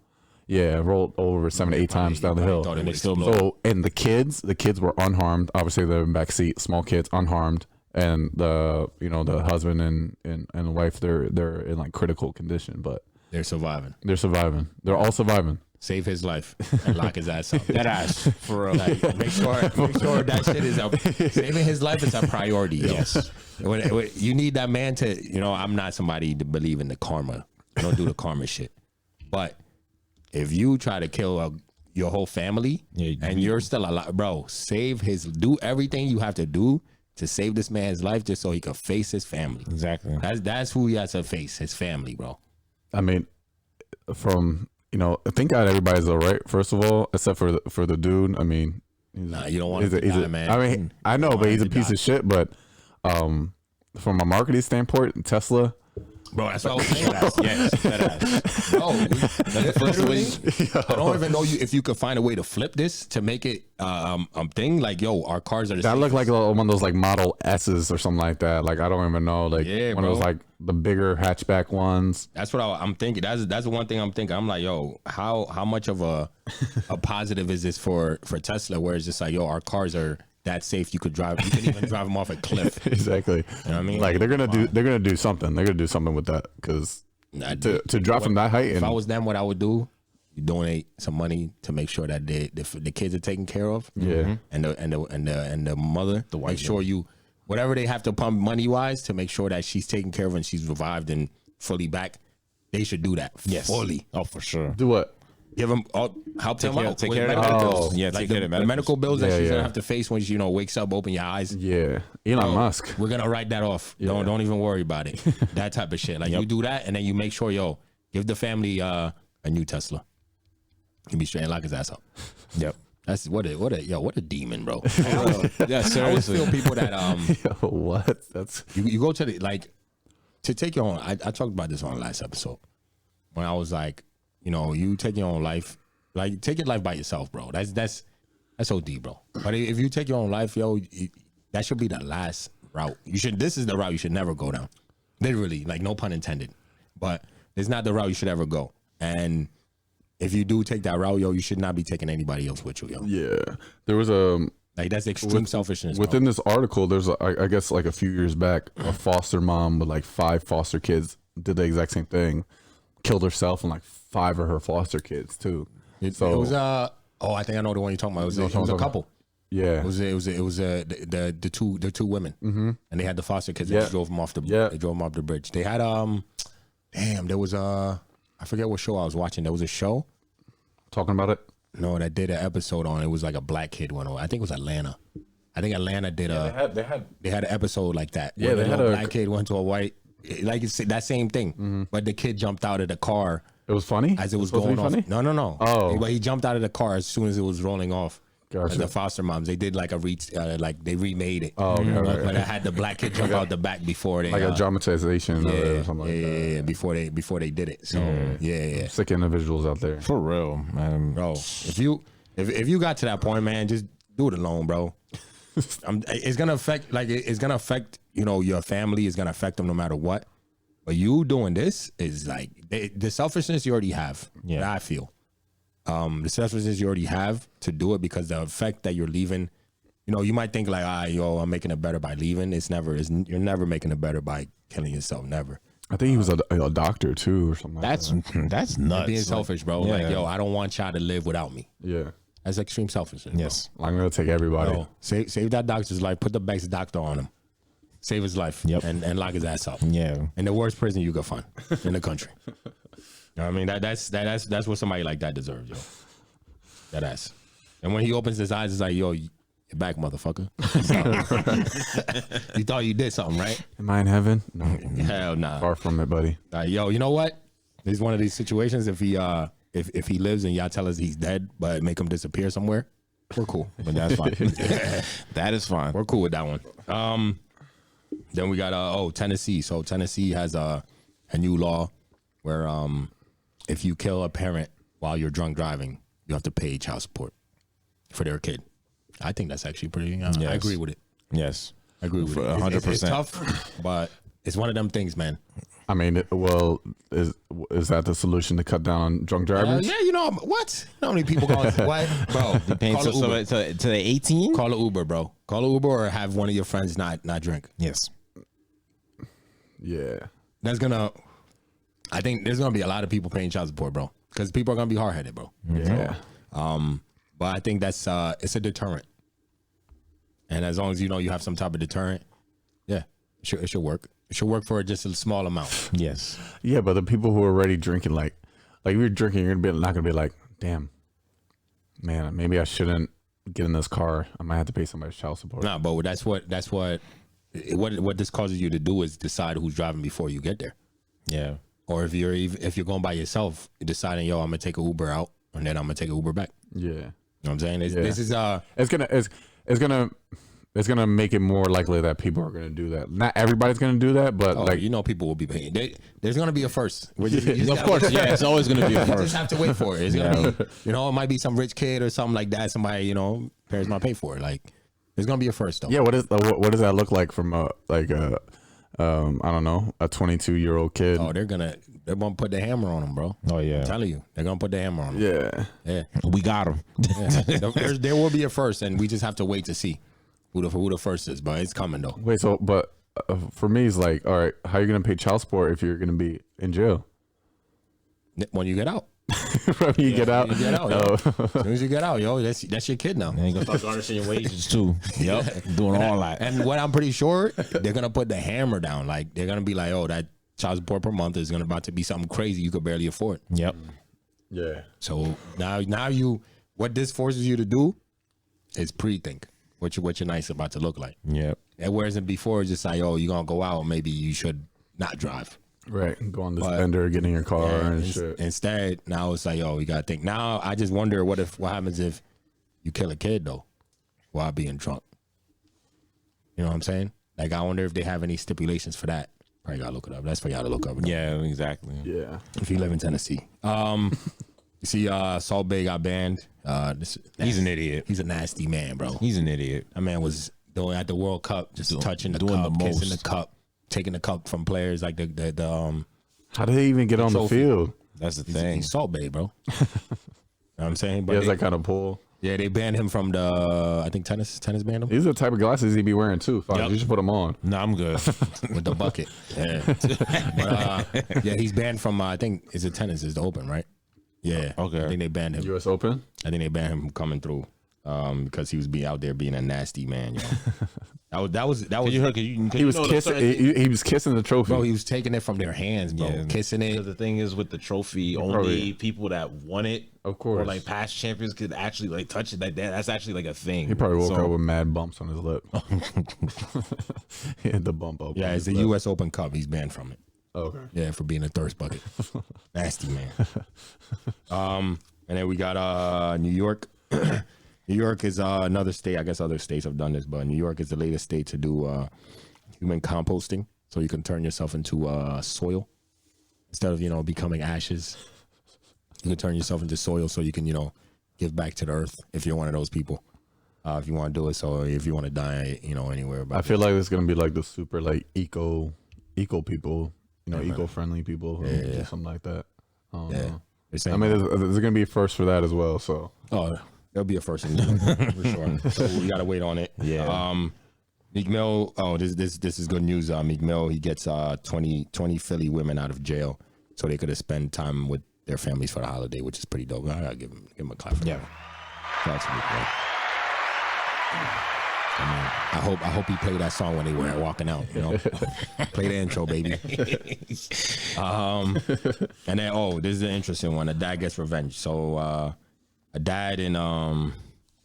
Yeah, it rolled over 7 to 8 times down the hill.
Thought it would
still
explode.
So, and the kids were unharmed. Obviously, they're in back seat, small kids, unharmed, and the husband and the wife, they're in like critical condition, but
They're surviving.
they're surviving. They're all surviving.
save his life and lock his ass up.
That ass for real.
Like, make sure that shit is up. Saving his life is a priority. Yes. When you need that man to, you know, I'm not somebody to believe in the karma. I don't do the karma shit. But if you try to kill your whole family and you're still alive, bro, do everything you have to do to save this man's life just so he can face his family.
Exactly.
That's who he has to face, his family, bro.
I mean, thank God everybody's all right. First of all, except for the dude. I mean,
You don't want to die, man.
I mean, I know, but he's a piece of shit. But from a marketing standpoint, Tesla.
Bro, that's what I was saying. Bro, that's the first way. I don't even know if you could find a way to flip this to make it thing. Like, yo, our cars are the
That
safest.
looked like one of those like Model S's or something like that. Like, I don't even know. Like, one of those like the bigger hatchback ones.
That's what I'm thinking. That's the one thing I'm thinking. I'm like, yo, how much of a positive is this for Tesla? Where it's just like, yo, our cars are that safe. You could even drive them off a cliff.
Exactly.
You know what I mean?
Like, they're gonna do something. They're gonna do something with that because to drop from that height.
If I was them, what I would do, you donate some money to make sure that the kids are taken care of.
Yeah.
And the mother, make sure you whatever they have to pump money wise to make sure that she's taken care of and she's revived and fully back. They should do that.
Yes.
Fully.
Oh, for sure.
Do what?
Give them help them out.
Take
with
care of
medical
them.
bills.
Yeah,
like
take care of
the medical bills that
Yeah,
she's
yeah.
gonna have to face when she wakes up, open your eyes.
Yeah. Elon Musk.
We're gonna write that off.
Yeah.
Don't even worry about it. That type of shit. Like you do that, and then you make sure, yo, give the family a new Tesla. You be straight and lock his ass up.
Yep.
That's what a demon, bro.
Yeah, seriously.
I always feel people that
Yo, what? That's
you go to to take your own. I talked about this on the last episode when I was like, you know, you take your own life. Like, take your life by yourself, bro. That's OD, bro. But if you take your own life, yo, that should be the last route. This is the route you should never go down. Literally, like, no pun intended. But it's not the route you should ever go. And if you do take that route, yo, you should not be taking anybody else with you, yo.
yeah. There was
Like, that's extreme selfishness.
within this article. There's I guess like a few years back, a foster mom with like 5 foster kids did the exact same thing, killed herself and like 5 of her foster kids too.
It was I think I know the one you're talking about. It was a couple.
Yeah.
It was the two women, and they had the foster kids.
Yeah.
They drove them off the
Yeah.
they drove them off the bridge. They had there was I forget what show I was watching. There was a show
Talking about it.
that did an episode on it. Was like a black kid one. I think it was Atlanta. I think Atlanta did they had an episode like that.
Yeah,
where
they had
a
a
black kid went to a white, like it's that same thing, but the kid jumped out of the car
It was funny
as it was
supposed to
going
be
off.
funny?
No.
Oh.
But he jumped out of the car as soon as it was rolling off.
Gotcha.
The foster moms, they did like like they remade it.
Oh, okay, right.
But I had the black kid jump out the back before they
like a dramatization or something like that.
yeah, before they did it. So yeah.
Sick individuals out there.
For real, man.
Bro, if you got to that point, man, just do it alone, bro. It's gonna affect your family. It's gonna affect them no matter what. But you doing this is like the selfishness you already have.
Yeah.
I feel the selfishness you already have to do it, because the effect that you're leaving. You might think like, I'm making it better by leaving. You're never making it better by killing yourself. Never.
I think he was a doctor too or something.
That's
that.
nuts.
Being selfish, bro.
Yeah.
Like, I don't want y'all to live without me.
Yeah.
That's extreme selfishness.
Yes.
I'm gonna take everybody.
Bro. Save that doctor's life. Put the best doctor on him. Save his life.
Yep.
And lock his ass up.
Yeah.
In the worst prison you could find in the country. You know what I mean? That's what somebody like that deserves, yo. That ass. And when he opens his eyes, it's like, yo, you're back, motherfucker. You thought you did something, right?
Am I in heaven? No.
Hell nah.
Far from it, buddy.
Yo, you know what? This is one of these situations. If he lives and y'all tell us he's dead, but make him disappear somewhere, we're cool. But that's fine.
That is fine.
We're cool with that one. Then we got Tennessee. So Tennessee has a new law where if you kill a parent while you're drunk driving, you have to pay child support for their kid. I think that's actually pretty. I agree with it.
Yes.
I agree with it.
100%.
It's tough, but it's one of them things, man.
I mean, is that the solution to cut down on drunk drivers?
Yeah, what? You know how many people call it? What, bro?
Paying
Call an Uber.
to the 18?
Call an Uber, bro. Call an Uber or have one of your friends not drink.
Yes.
Yeah.
I think there's gonna be a lot of people paying child support, bro. because people are gonna be hard headed, bro.
Yeah.
But I think that's it's a deterrent, and as long as you know you have some type of deterrent, yeah, it should work. It should work for just a small amount.
Yes.
Yeah, but the people who are already drinking, like if you're drinking, you're not gonna be like, damn, man, maybe I shouldn't get in this car. I might have to pay somebody's child support.
Nah, but that's what this causes you to do is decide who's driving before you get there.
Yeah.
Or if you're going by yourself, you're deciding, yo, I'm gonna take an Uber out and then I'm gonna take an Uber back.
Yeah.
You know what I'm saying? This is
it's gonna make it more likely that people are gonna do that. Not everybody's gonna do that, but
people will be paying. There's gonna be a first.
Of course, yeah, it's always gonna be a
You
first.
just have to wait for it. It's gonna be, it might be some rich kid or something like that. Somebody, parents might pay for it. Like, there's gonna be a first though.
Yeah, what does that look like from I don't know, a 22-year-old kid?
Oh, they're gonna put the hammer on them, bro.
Oh yeah.
I'm telling you, they're gonna put the hammer on them.
Yeah.
We got him.
Yeah. There will be a first, and we just have to wait to see who the first is. But it's coming though.
Wait, so but for me, it's like, all right, how are you gonna pay child support if you're gonna be in jail?
When you get out.
When you get out.
As soon as you get out, yo, that's your kid now.
And you gonna start garnishing your wages too. Yep. Doing all that.
And what I'm pretty sure, they're gonna put the hammer down. Like, they're gonna be like, oh, that child support per month is about to be something crazy you could barely afford.
Yep.
Yeah.
So now what this forces you to do is pre-think what your night's about to look like.
Yep.
And whereas before, it's just like, oh, you're gonna go out, maybe you should not drive.
Right. Go on this bender, get in your car and shit.
Instead, now it's like, oh, we gotta think. Now I just wonder what happens if you kill a kid though while being drunk. You know what I'm saying? Like, I wonder if they have any stipulations for that. Probably gotta look it up. That's for y'all to look up.
Yeah, exactly.
Yeah.
If you live in Tennessee. You see, Salt Bae got banned.
He's an idiot.
He's a nasty man, bro.
He's an idiot.
That man was doing at the World Cup, just touching the
doing
cup,
the
kissing
most.
the cup, taking the cup from players like the
How did they even get on the
trophy.
field?
That's the thing.
He's Salt Bae, bro. You know what I'm saying? But
He has that kind of pull.
yeah, they banned him from I think tennis banned him
These are the type of glasses he'd be wearing too. Fuck,
Yep.
you should put them on.
No, I'm good.
with the bucket. Yeah, but yeah, he's banned from I think is it tennis is the Open, right? Yeah.
Okay.
I think they banned him.
U.S. Open.
I think they banned him from coming through because he was out there being a nasty man. Yo. that was.
He was kissing. He was kissing the trophy.
Bro, he was taking it from their hands, bro.
Yeah.
Kissing it.
Because the thing is, with the trophy, only
Probably.
people that won it,
Of course.
or like past champions, could actually like touch it like that. That's actually like a thing.
He probably woke
So-
up with mad bumps on his lip. He had the bump up.
Yeah,
on
it's
his
the
lip.
U.S. Open Cup. He's banned from it.
Okay.
Yeah, for being a thirst bucket. Nasty man. And then we got New York. New York is another state. I guess other states have done this, but New York is the latest state to do human composting. So you can turn yourself into soil instead of becoming ashes. You can turn yourself into soil so you can give back to the earth if you're one of those people. If you want to do it, so if you want to die, anywhere.
I feel like it's gonna be like the super like eco people, eco-friendly people who do something like that. I don't know. I mean, there's gonna be a first for that as well. So
there'll be a first in New York, for sure. So we gotta wait on it.
Yeah.
Meek Mill. Oh, this is good news. Meek Mill, he gets 20 Philly women out of jail so they could have spent time with their families for the holiday, which is pretty dope. I gotta give him a clap for that. That's Meek Mill. I hope he played that song when they were walking out. Play the intro, baby. And then this is an interesting one. A dad gets revenge. So a dad in I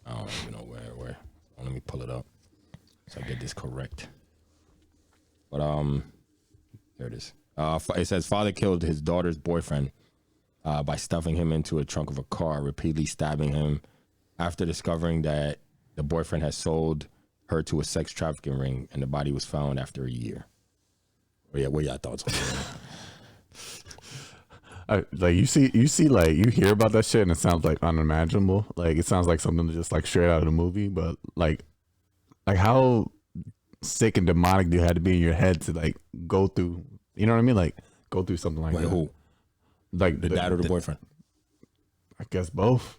don't even know where. Let me pull it up so I get this correct. But there it is. It says father killed his daughter's boyfriend by stuffing him into a trunk of a car, repeatedly stabbing him after discovering that the boyfriend has sold her to a sex trafficking ring, and the body was found after a year. What y'all thoughts on that?
Like you see, like you hear about that shit, and it sounds like unimaginable. Like it sounds like something just like straight out of the movie. But like how sick and demonic do you have to be in your head to like go through? You know what I mean? Like go through something like that.
Who?
Like
The dad or the boyfriend?
I guess both.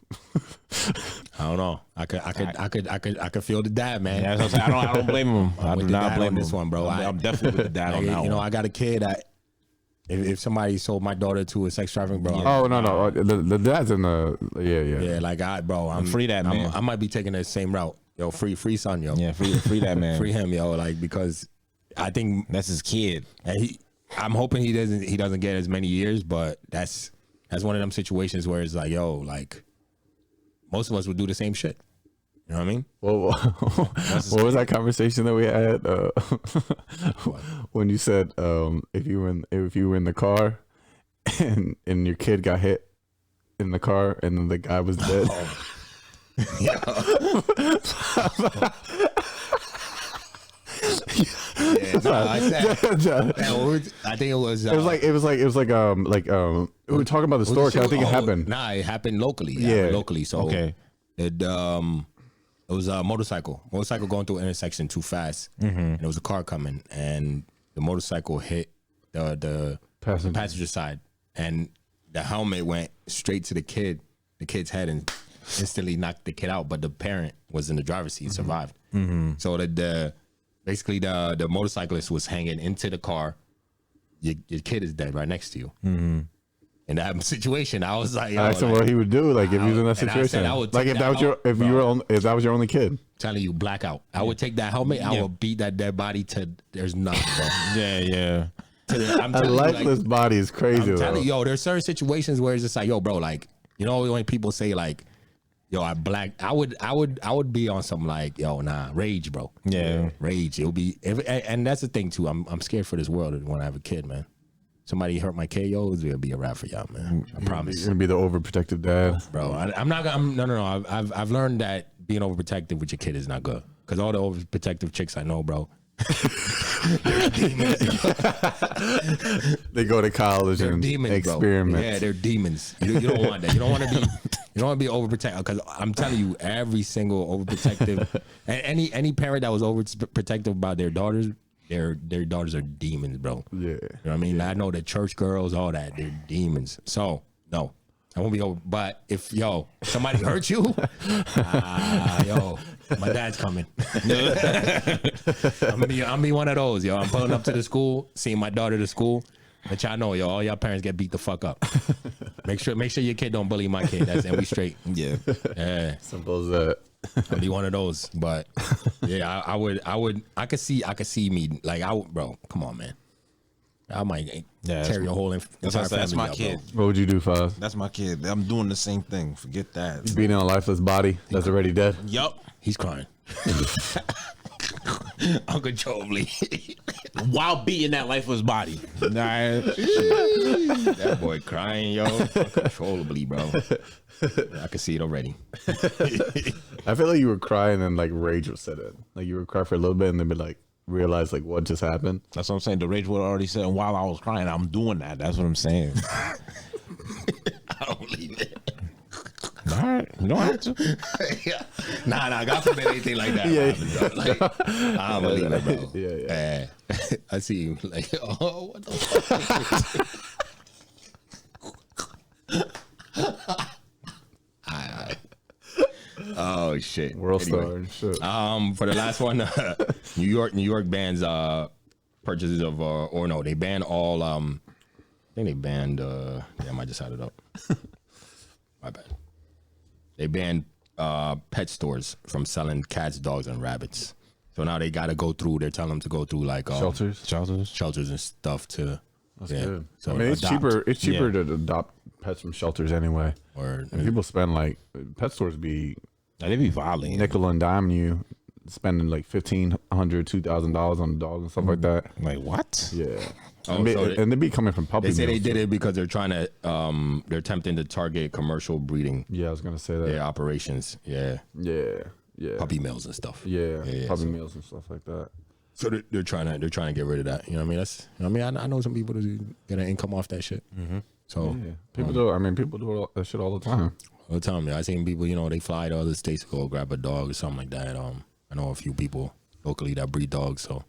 I don't know. I could feel the dad, man.
Yeah, that's what I'm saying. I don't blame him. I do
with the
not
dad
blame
on
him.
this one, bro.
I'm definitely with the dad on that one.
I got a kid that if somebody sold my daughter to a sex trafficking, bro.
Oh no, the dad's in the
Yeah, like I'm
free that man.
I might be taking the same route. Yo, free son, yo.
Yeah, free that man.
Free him, yo. Like because I think
That's his kid.
and I'm hoping he doesn't get as many years, but that's one of them situations where it's like, yo, like most of us would do the same shit. You know what I mean?
Well, what was that conversation that we had when you said if you were in the car and your kid got hit in the car and then the guy was dead?
Yeah. I think it was.
It was like we were talking about the story. I think it happened.
Nah, it happened locally. Locally. So
Okay.
It was a motorcycle going through an intersection too fast, and there was a car coming, and the motorcycle hit the passenger side, and the helmet went straight to the kid's head, and instantly knocked the kid out. But the parent was in the driver's seat, survived. So basically the motorcyclist was hanging into the car. Your kid is dead right next to you. In that situation, I was like,
I asked him what he would do, like if he was in that situation. Like if that was your only kid.
Telling you, blackout. I would take that helmet. I would beat that dead body to there's nothing. Bro.
Yeah.
A lifeless body is crazy.
I'm telling you, yo, there's certain situations where it's just like, yo, bro, like when people say like, yo, I would be on some like, yo, nah, rage, bro.
Yeah.
Rage. It'll be, and that's the thing too. I'm scared for this world when I have a kid, man. Somebody hurt my kid, yo, it's gonna be a wrap for y'all, man. I promise.
You're gonna be the overprotective dad,
bro. No. I've learned that being overprotective with your kid is not good. Cause all the overprotective chicks I know, bro, they're demons.
They go to college and experiment.
Bro. Yeah, they're demons. You don't want that. You don't want to be overprotective. Because I'm telling you, every single overprotective, and any parent that was overprotective about their daughters, their daughters are demons, bro.
Yeah,
you know what I mean. I know the church girls, all that, they're demons. So no, I won't be over. But if somebody hurt you, my dad's coming. I'm be one of those, yo. I'm pulling up to the school, seeing my daughter to school. Let y'all know, yo, all y'all parents get beat the fuck up. Make sure your kid don't bully my kid. And we straight.
Yeah.
Simple as that.
I'll be one of those. But yeah, I could see me like bro, come on, man. I might tear your whole entire family.
That's my
up,
kid.
Bro.
What would you do, Faz?
That's my kid. I'm doing the same thing. Forget that.
Beating on a lifeless body that's already dead.
Yup.
He's crying. Uncontrollably.
While beating that lifeless body.
That boy crying, yo. Uncontrollably, bro. I can see it already.
I feel like you were crying and like rage was set in. Like you were crying for a little bit and then be like, realize like what just happened.
That's what I'm saying. The rage would already said, and while I was crying, I'm doing that. That's what I'm saying.
I don't believe it.
All right, you don't have to.
Yeah. Nah, God forbid anything like that. Like, I don't believe it, bro.
Yeah.
I see you like, oh, what the fuck? Oh shit.
World star and shit.
For the last one, New York bans purchases of or no, they banned all I think they banned damn, I just had it up. My bad. They banned pet stores from selling cats, dogs, and rabbits. So now they gotta go through, they're telling them to go through like
shelters
and stuff to
good.
So
I mean it's cheaper
Yeah.
to adopt pets from shelters anyway. And people spend like pet stores be
They be violent.
nickel and dime you spending like $1,500, $2,000 on a dog and stuff like that.
Like what?
Yeah.
Oh,
and they be coming from puppy
They say
mills,
they did it because they're trying to they're attempting to target commercial breeding.
Yeah, I was gonna say that.
Yeah, operations. Yeah. Puppy mills and stuff.
Yeah, puppy mills and stuff like that.
So they're trying to get rid of that. You know what I mean? That's I know some people that get an income off that shit. Mm-hmm. So
people do. I mean, people do that shit all the time.
All the time. I seen people. They fly to other states to go grab a dog or something like that. I know a few people locally that breed dogs. So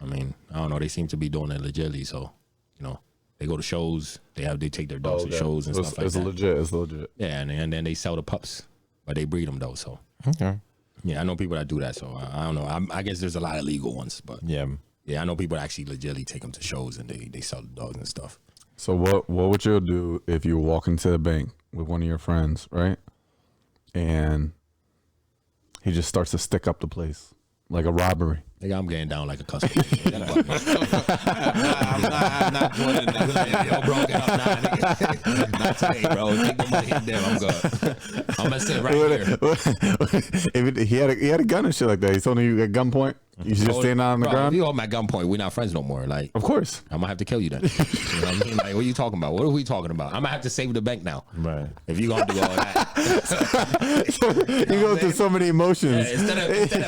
I mean, I don't know. They seem to be doing it legitly. So they go to shows. They take their dogs to shows and stuff like that.
It's legit.
Yeah, and then they sell the pups, but they breed them though. So
Okay.
yeah, I know people that do that. So I don't know. I guess there's a lot of legal ones, but
Yeah.
Yeah, I know people actually legitimately take them to shows and they sell the dogs and stuff.
So what would you do if you were walking to the bank with one of your friends, right? And he just starts to stick up the place like a robbery.
Nigga, I'm getting down like a customer. I'm not joining that. Yo, bro, get up now, nigga. Not today, bro. Take the money in there. I'm good. I'm gonna sit right here.
If he had a gun and shit like that, he's telling you at gunpoint. You should just stand on the ground.
If you hold my gunpoint, we're not friends no more. Like,
of course,
I'm gonna have to kill you then. You know what I mean? Like, what are you talking about? What are we talking about? I'm gonna have to save the bank now.
Right.
If you gonna do all that,
you go through so many emotions.
Yeah, instead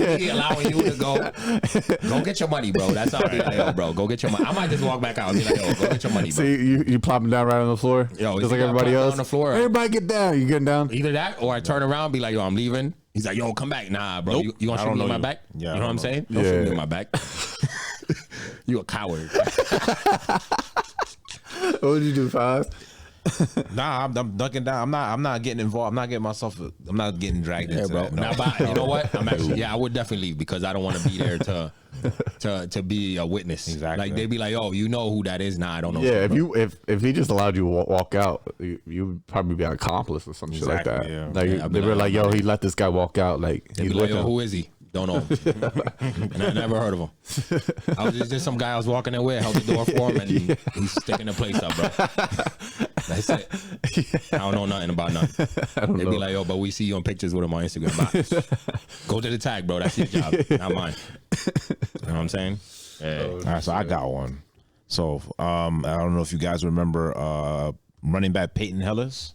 of me allowing you to go get your money, bro. That's how I be like, yo, bro, go get your money. I might just walk back out and be like, yo, go get your money, bro.
So you plop him down right on the floor,
yo,
just like everybody else
on the floor.
Everybody get down. You getting down?
Either that, or I turn around, and be like, yo, I'm leaving. He's like, yo, come back. Nah, bro.
Nope.
You gonna shoot me in my back?
Yeah,
you know what I'm saying? Don't
Yeah.
shoot me in my back. You a coward.
What would you do, Five?
Nah, I'm ducking down. I'm not getting involved. I'm not getting dragged into
bro.
that. No.
Now, but you know what? I'm actually, I would definitely leave because I don't want to be there to be a witness.
Exactly.
Like they be like, oh, you know who that is? Nah, I don't know.
Yeah, if he just allowed you to walk out, you would probably be an accomplice or some shit like that.
Exactly, yeah.
Like
Yeah,
they were like, yo, he let this guy walk out. Like
They
he's
be like,
with
yo,
him.
who is he? Don't know him. And I never heard of him. I was just some guy I was walking in with, held the door for him, and he's sticking the place up, bro. That's it. I don't know nothing about nothing. They be like, yo, but we see you on pictures with him on Instagram. Bye. Go to the tag, bro. That's your job, not mine. You know what I'm saying? Yeah.
All right, so I got one. So I don't know if you guys remember running back Peyton Hillis.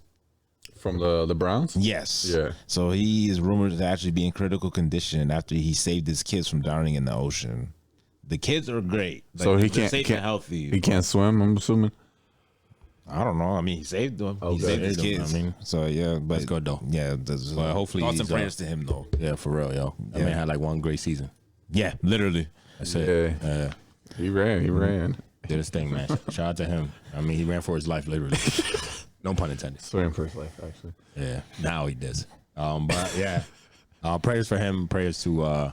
From the Browns?
Yes.
Yeah.
So he is rumored to actually be in critical condition after he saved his kids from drowning in the ocean. The kids are great. Like,
So he
they're
can't
safe and healthy.
He can't swim, I'm assuming.
I don't know. I mean, he saved them.
Okay.
He saved his
Saved them,
kids.
I mean,
so yeah, but
that's good though.
Yeah,
Well, hopefully
thoughts and
he's,
prayers to him though.
Yeah, for real, yo. That man had like one great season.
Yeah, literally.
That's it.
Yeah. He ran.
Did his thing, man. Shout out to him. I mean, he ran for his life, literally. No pun intended.
Swim for his life, actually.
Yeah, now he does. But yeah, prayers for him. Prayers to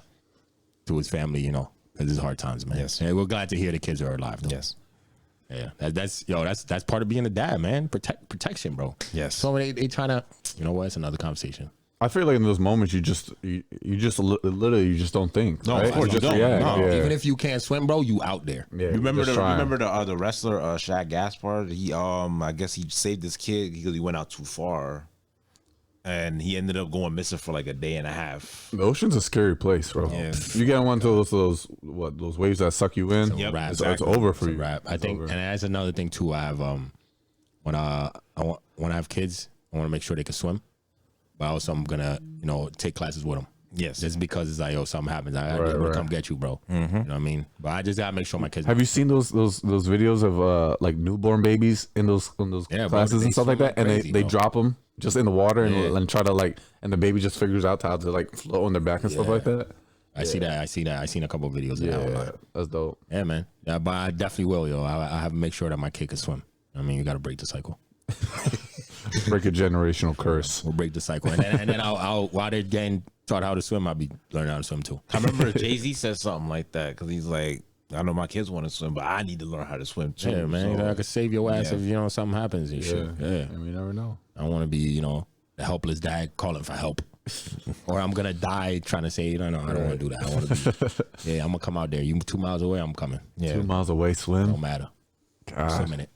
his family. You know, because it's hard times, man.
Yes.
Yeah, we're glad to hear the kids are alive. Though.
Yes.
Yeah, that's part of being a dad, man. Protection, bro.
Yes.
So they trying to, you know what? It's another conversation.
I feel like in those moments you just literally don't think.
No,
right?
of course
You
you
just
don't.
react.
No.
Yeah.
Even if you can't swim, bro, you out there.
Yeah,
You remember
just trying.
the wrestler Shaq Gaspard? He I guess he saved his kid because he went out too far, and he ended up going missing for like a day and a half.
The ocean's a scary place, bro.
Yeah.
You get one of those waves that suck you in.
Yep,
Wrap.
It's over for
It's a
you.
wrap. I
It's
think,
over.
and that's another thing too. I have when I have kids, I want to make sure they can swim, but also I'm gonna take classes with them.
Yes.
Just because it's like, yo, something happens, I
Right,
gotta
right.
come get you, bro. You know what I mean? But I just gotta make sure my kids.
Have you seen those videos of like newborn babies in those
Yeah, bro,
classes
they
and stuff like
swim
that,
like
and
crazy,
they
bro.
drop them just in the water
Yeah.
and try to and the baby just figures out how to like float on their back and stuff
Yeah.
like that.
I see that. I seen a couple of videos of that online.
Yeah, that's dope.
Yeah, man. Yeah, but I definitely will, yo. I have to make sure that my kid can swim. I mean, you got to break the cycle.
Break a generational curse.
We'll break the cycle, and then I'll while they're getting taught how to swim, I'll be learning how to swim too.
I remember Jay-Z said something like that because he's like, I know my kids want to swim, but I need to learn how to swim too.
Yeah, man.
So,
I could save your ass
yeah.
if something happens and shit. Yeah.
I mean, you never know.
I don't want to be the helpless dad calling for help, or I'm gonna die trying to say, no, I don't want to do that. I want to be. Yeah, I'm gonna come out there. You 2 miles away, I'm coming.
yeah.
2 miles away, swim.
Don't matter.
God.
Swimming it.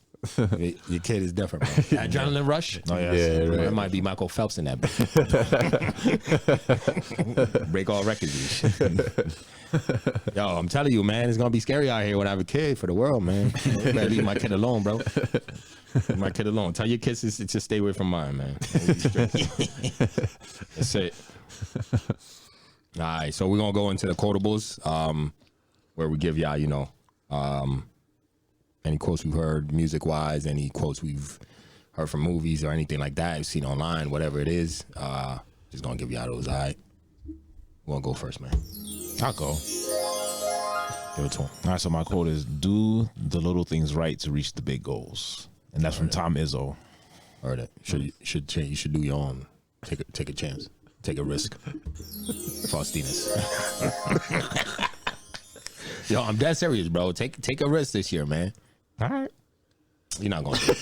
Your kid is different, bro. That adrenaline rush.
Oh, yes.
Yeah, right.
It might be Michael Phelps in that. Break all records. And shit. Yo, I'm telling you, man, it's gonna be scary out here when I have a kid for the world, man. You better leave my kid alone, bro. Leave my kid alone. Tell your kids to just stay away from mine, man. That's it. All right, so we're gonna go into the quotables, where we give y'all, any quotes we've heard music-wise, any quotes we've heard from movies or anything like that, you've seen online, whatever it is. Just gonna give y'all those. All right, we'll go first, man.
I'll go.
Give it to him.
All right, so my quote is, do the little things right to reach the big goals. And that's from Tom Izzo.
Heard it. You should do your own. Take a chance. Take a risk. Faustinus. Yo, I'm dead serious, bro. Take a risk this year, man.
All right.
You're not gonna do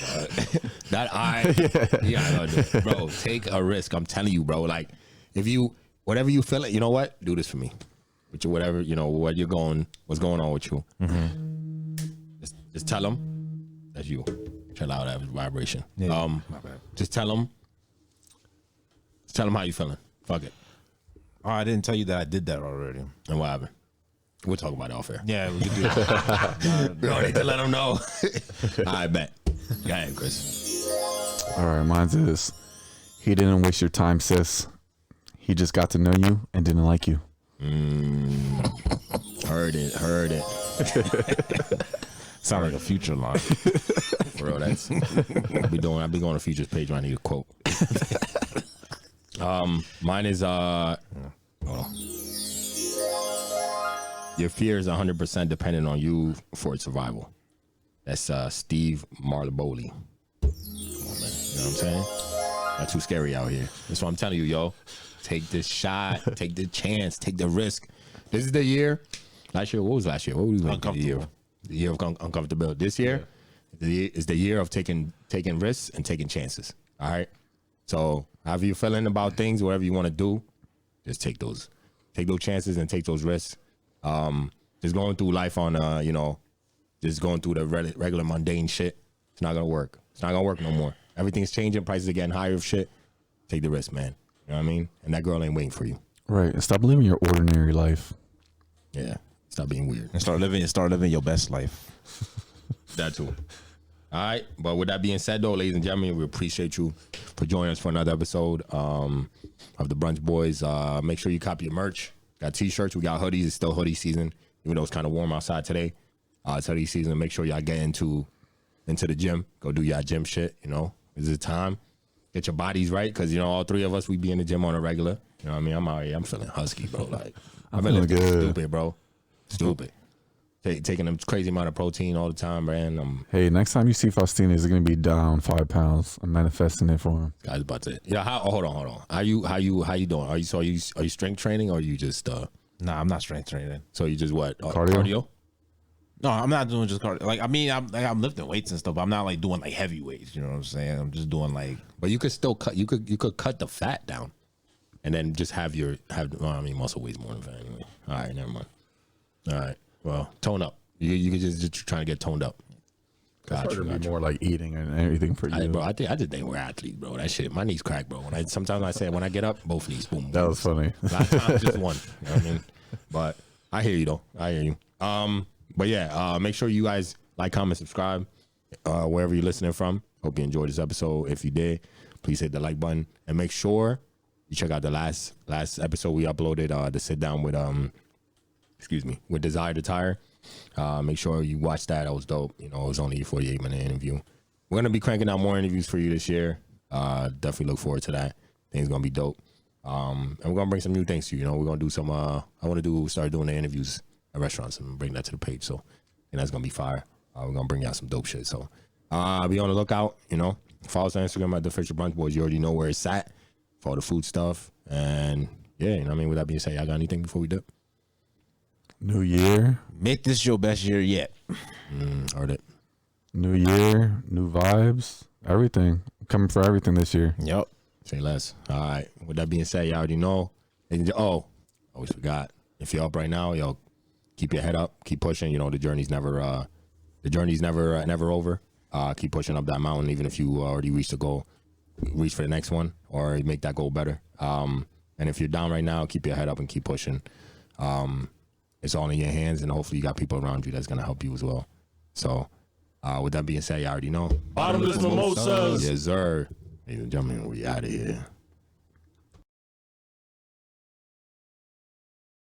it, bro. Bro, take a risk. I'm telling you, bro. Like, if you, whatever you feel it, you know what? Do this for me. Which whatever, you know, what you're going, what's going on with you. Mm-hmm. Just tell them that's you. Chill out that vibration.
Yeah, my bad.
Just tell them how you feeling. Fuck it.
Oh, I didn't tell you that I did that already.
And what happened? We'll talk about it off air.
Yeah, we can do it.
We don't need to let them know. I bet. Go ahead, Chris.
All right, mine's is he didn't waste your time, sis. He just got to know you and didn't like you.
Heard it.
Sound like a future line.
For real, that's I'll be going to Futures page when I need a quote. Mine is your fear is 100% dependent on you for its survival. That's Steve Marlboli. Come on, man. You know what I'm saying? Not too scary out here. That's what I'm telling you, yo. Take this shot. Take the chance. Take the risk. This is the year. Last year, what was last year? What was the year? The year of uncomfortability. This year is the year of taking risks and taking chances. All right. So however you're feeling about things, whatever you want to do, just take those chances and take those risks. Just going through life on just going through the regular mundane shit. It's not gonna work. It's not gonna work no more. Everything's changing. Prices are getting higher of shit. Take the risk, man. You know what I mean? And that girl ain't waiting for you.
Right. And stop living your ordinary life.
Yeah. Stop being weird.
And start living your best life.
That too. All right. But with that being said, though, ladies and gentlemen, we appreciate you for joining us for another episode of the Brunch Boys. Make sure you copy your merch. Got t-shirts. We got hoodies. It's still hoodie season, even though it's kind of warm outside today. It's hoodie season. Make sure y'all get into the gym. Go do y'all gym shit. You know, this is the time. Get your bodies right, because, you know, all three of us, we be in the gym on a regular. You know what I mean? I'm out here. I'm feeling husky, bro. Like, I've been lifting stupid, bro. Stupid. Taking a crazy amount of protein all the time, man.
Hey, next time you see Faustino, he's going to be down 5 pounds. I'm manifesting it for him.
Guys, about to. Yeah, hold on. How you doing? Are you strength training, or are you just
Nah, I'm not strength training.
So you just what?
Cardio?
No, I'm not doing just cardio. Like, I mean, I'm lifting weights and stuff, but I'm not like doing like heavy weights. You know what I'm saying? I'm just doing like.
But you could still cut. You could cut the fat down, and then just have. Well, I mean, muscle weighs more than fat anyway. All right, never mind. All right, well, tone up. You could just trying to get toned up.
Got you. More like eating and everything for you,
bro. I just think we're athletes, bro. That shit, my knees crack, bro. Sometimes I say when I get up, both knees, boom.
That was funny.
Last time just one. You know what I mean? But I hear you though. I hear you. But yeah, make sure you guys like, comment, subscribe, wherever you're listening from. Hope you enjoyed this episode. If you did, please hit the like button, and make sure you check out the last episode we uploaded. The sit down with with Desire to Tire. Make sure you watch that. That was dope. You know, it was only a 48-minute interview. We're gonna be cranking out more interviews for you this year. Definitely look forward to that. Things gonna be dope. And we're gonna bring some new things to you. You know, we're gonna do some. I want to start doing the interviews at restaurants and bring that to the page. So, and that's gonna be fire. We're gonna bring out some dope shit. So, be on the lookout. You know, follow us on Instagram at the Official Brunch Boys. You already know where it's at for all the food stuff. And yeah, you know what I mean. With that being said, y'all got anything before we dip?
New year.
Make this your best year yet.
Heard it.
New year, new vibes, everything. Coming for everything this year.
Yep.
Say less. All right. With that being said, y'all already know. Oh, always forgot. If you're up right now, yo, keep your head up. Keep pushing. You know, the journey's never over. Keep pushing up that mountain, even if you already reached the goal. Reach for the next one, or make that goal better. And if you're down right now, keep your head up and keep pushing. It's all in your hands, and hopefully you got people around you that's gonna help you as well. So, with that being said, you already know.
Bottomless mimosas.
Yes, sir. Ladies and gentlemen, we out of here.